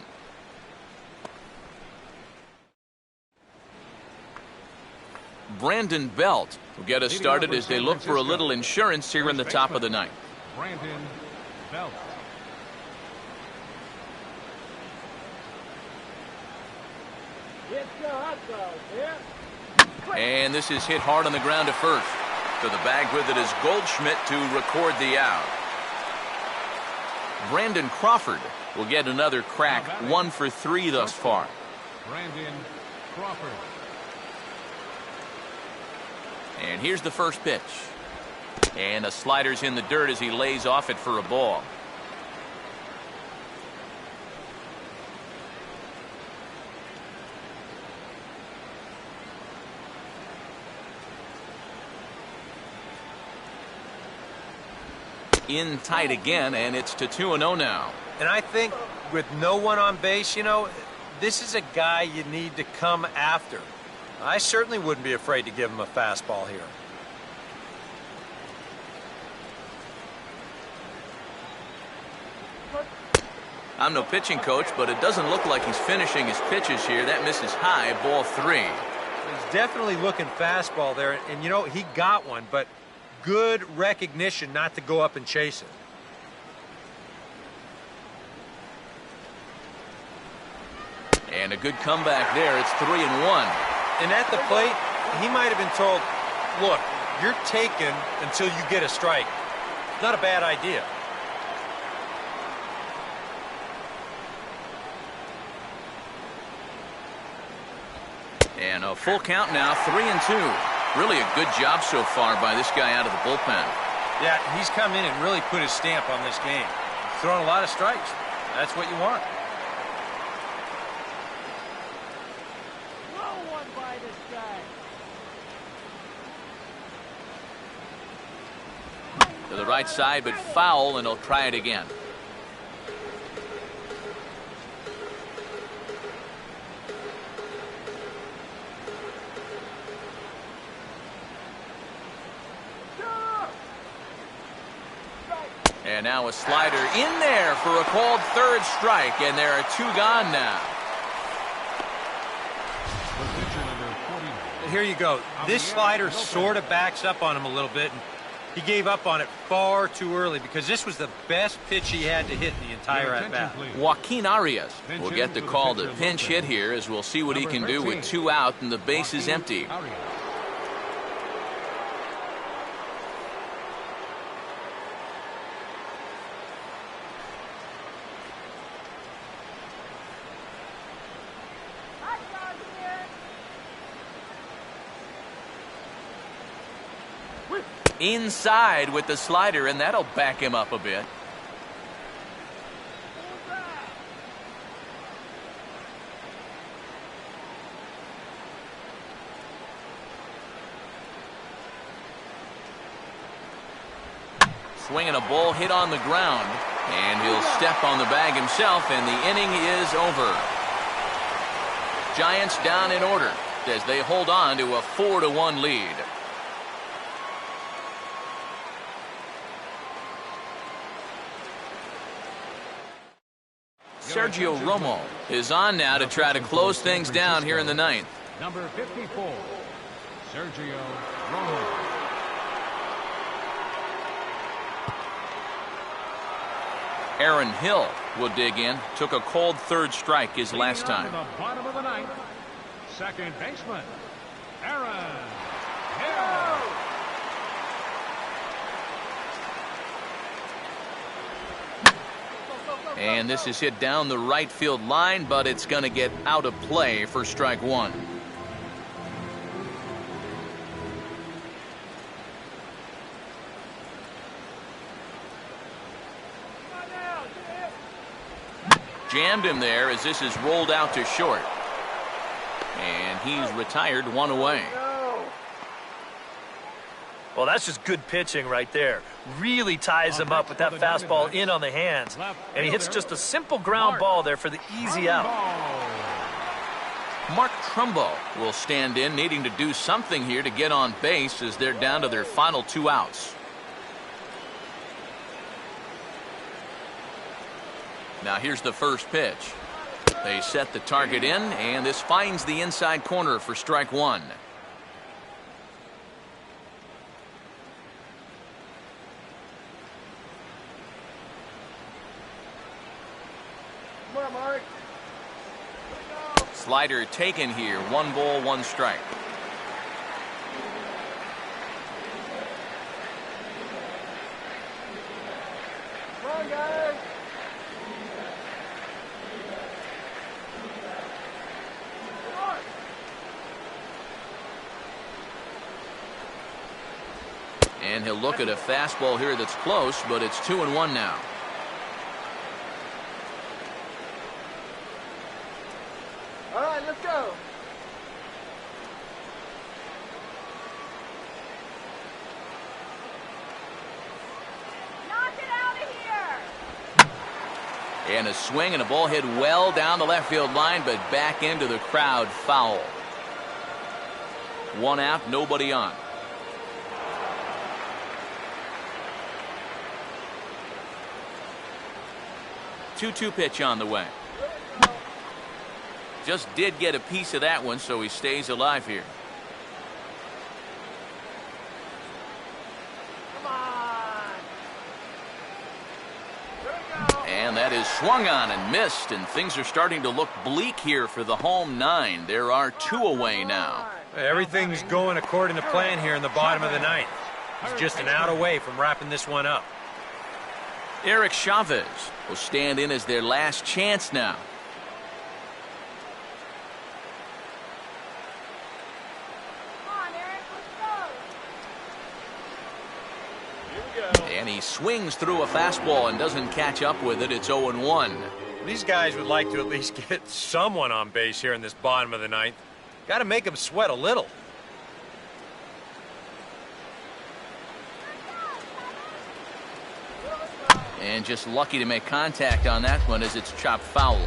Brandon Belt will get us started as they look for a little insurance here in the top of the ninth. Brandon Belt. It's the hot dog here. And this is hit hard on the ground to first. To the bag with it is Goldschmidt to record the out. Brandon Crawford will get another crack, 1 for 3 thus far. Brandon Crawford. And here's the first pitch. And a slider's in the dirt as he lays off it for a ball. In tight again, and it's to 2-0 now. And I think with no one on base, you know, this is a guy you need to come after. I certainly wouldn't be afraid to give him a fastball here. I'm no pitching coach, but it doesn't look like he's finishing his pitches here. That misses high, ball 3. He's definitely looking fastball there, and you know, he got one, but good recognition not to go up and chase it. And a good comeback there. It's 3-1. And at the plate, he might have been told, look, you're taken until you get a strike. Not a bad idea. And a full count now, 3-2. Really a good job so far by this guy out of the bullpen. Yeah, he's come in and really put his stamp on this game. He's thrown a lot of strikes. That's what you want. Throw one by this guy. To the right side, but foul, and he'll try it again. And now a slider in there for a called third strike, and there are 2 gone now. Here you go. This slider sort of backs up on him a little bit, and he gave up on it far too early because this was the best pitch he had to hit in the entire at-bat. Joaquin Arias will get the call to pinch hit here, as we'll see what he can do with 2 out and the base is empty. Inside with the slider, and that'll back him up a bit. Swinging a ball hit on the ground, and he'll step on the bag himself, and the inning is over. Giants down in order as they hold on to a 4-1 lead. Sergio Romo is on now to try to close things down here in the 9th. Number 54, Sergio Romo. Aaron Hill will dig in. Took a cold third strike his last time. The bottom of the 9th, second baseman, Aaron Hill. And this is hit down the right field line, but it's going to get out of play for strike 1. Jammed him there as this is rolled out to short. And he's retired 1 away. Well, that's just good pitching right there. Really ties him up with that fastball in on the hands. And he hits just a simple ground ball there for the easy out. Mark Trumbo will stand in, needing to do something here to get on base as they're down to their final 2 outs. Now here's the first pitch. They set the target in, and this finds the inside corner for strike 1. Slider taken here. 1 ball, 1 strike. Come on, guys. And he'll look at a fastball here that's close, but it's 2-1 now. All right, let's go. Knock it out of here. And a swing and a ball hit well down the left field line, but back into the crowd, foul. 1 out, nobody on. Two-two pitch on the way. Just did get a piece of that one, so he stays alive here. Come on. And that is swung on and missed, and things are starting to look bleak here for the home 9. There are 2 away now. Everything's going according to plan here in the bottom of the 9th. He's just an out away from wrapping this one up. Eric Chavez will stand in as their last chance now. Come on, Eric, let's go. And he swings through a fastball and doesn't catch up with it. It's 0-1. These guys would like to at least get someone on base here in this bottom of the 9th. Got to make them sweat a little. And just lucky to make contact on that one as it's chopped foul.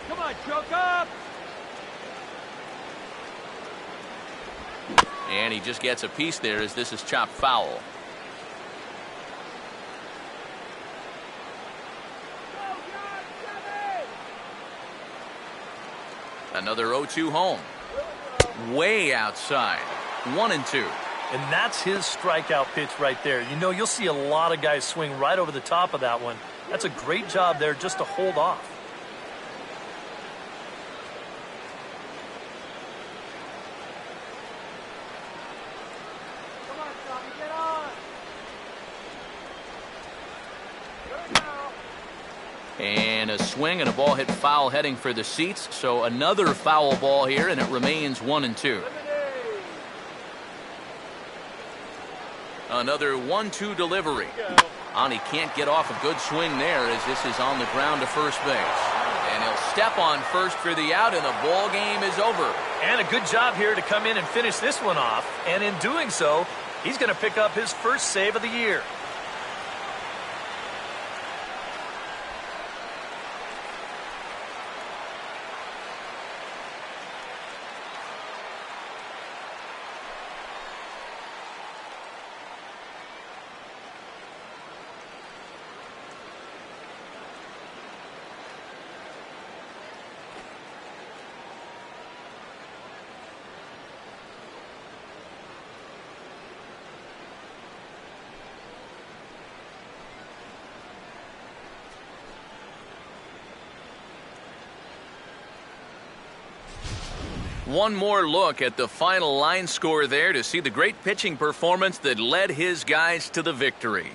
Come on, choke up. And he just gets a piece there as this is chopped foul. Another 0-2 home. Way outside. 1-2. And that's his strikeout pitch right there. You know, you'll see a lot of guys swing right over the top of that one. That's a great job there just to hold off. Come on, Tommy, get on. Good now. And a swing and a ball hit foul heading for the seats. So another foul ball here, and it remains 1-2. Another 1-2 delivery. Ani can't get off a good swing there as this is on the ground to first base. And he'll step on first for the out, and the ball game is over. And a good job here to come in and finish this one off. And in doing so, he's going to pick up his first save of the year. One more look at the final line score there to see the great pitching performance that led his guys to the victory.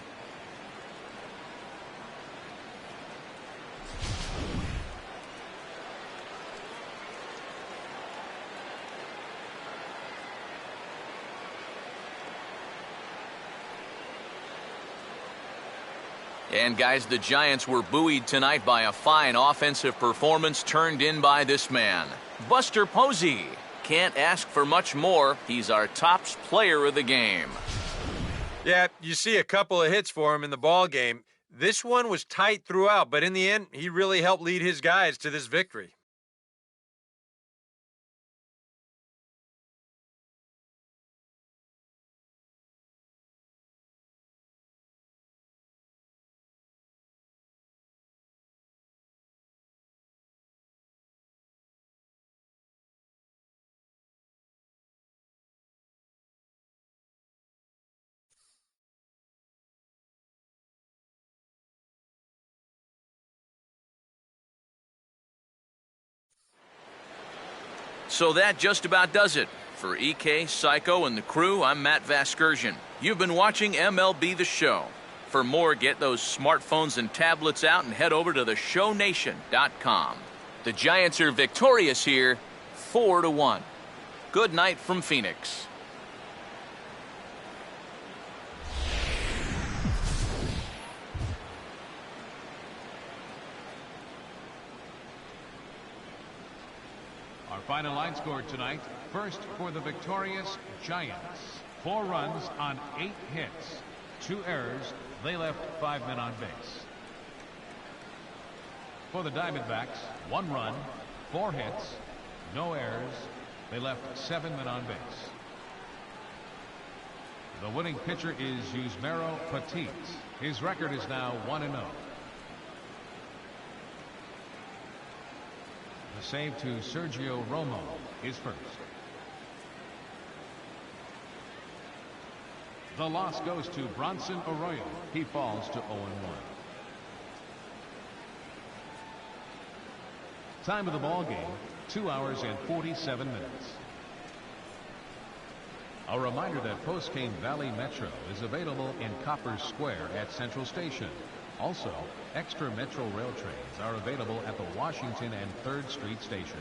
And guys, the Giants were buoyed tonight by a fine offensive performance turned in by this man, Buster Posey. Can't ask for much more. He's our top player of the game. Yeah, you see a couple of hits for him in the ball game. This one was tight throughout, but in the end, he really helped lead his guys to this victory. So that just about does it. For EK, Psycho, and the crew, I'm Matt Vasgersian. You've been watching MLB The Show. For more, get those smartphones and tablets out and head over to theshownation.com. The Giants are victorious here, 4-1. Good night from Phoenix. Our final line score tonight. First for the victorious Giants. 4 runs on 8 hits. 2 errors. They left 5 men on base. For the Diamondbacks, 1 run, 4 hits, no errors. They left 7 men on base. The winning pitcher is Yusmeiro Petit. His record is now 1-0. The save to Sergio Romo is first. The loss goes to Bronson Arroyo. He falls to 0-1. Time of the ball game, 2 hours and 47 minutes. A reminder that Postcane Valley Metro is available in Copper Square at Central Station. Also, extra Metro rail trains are available at the Washington and 3rd Street station.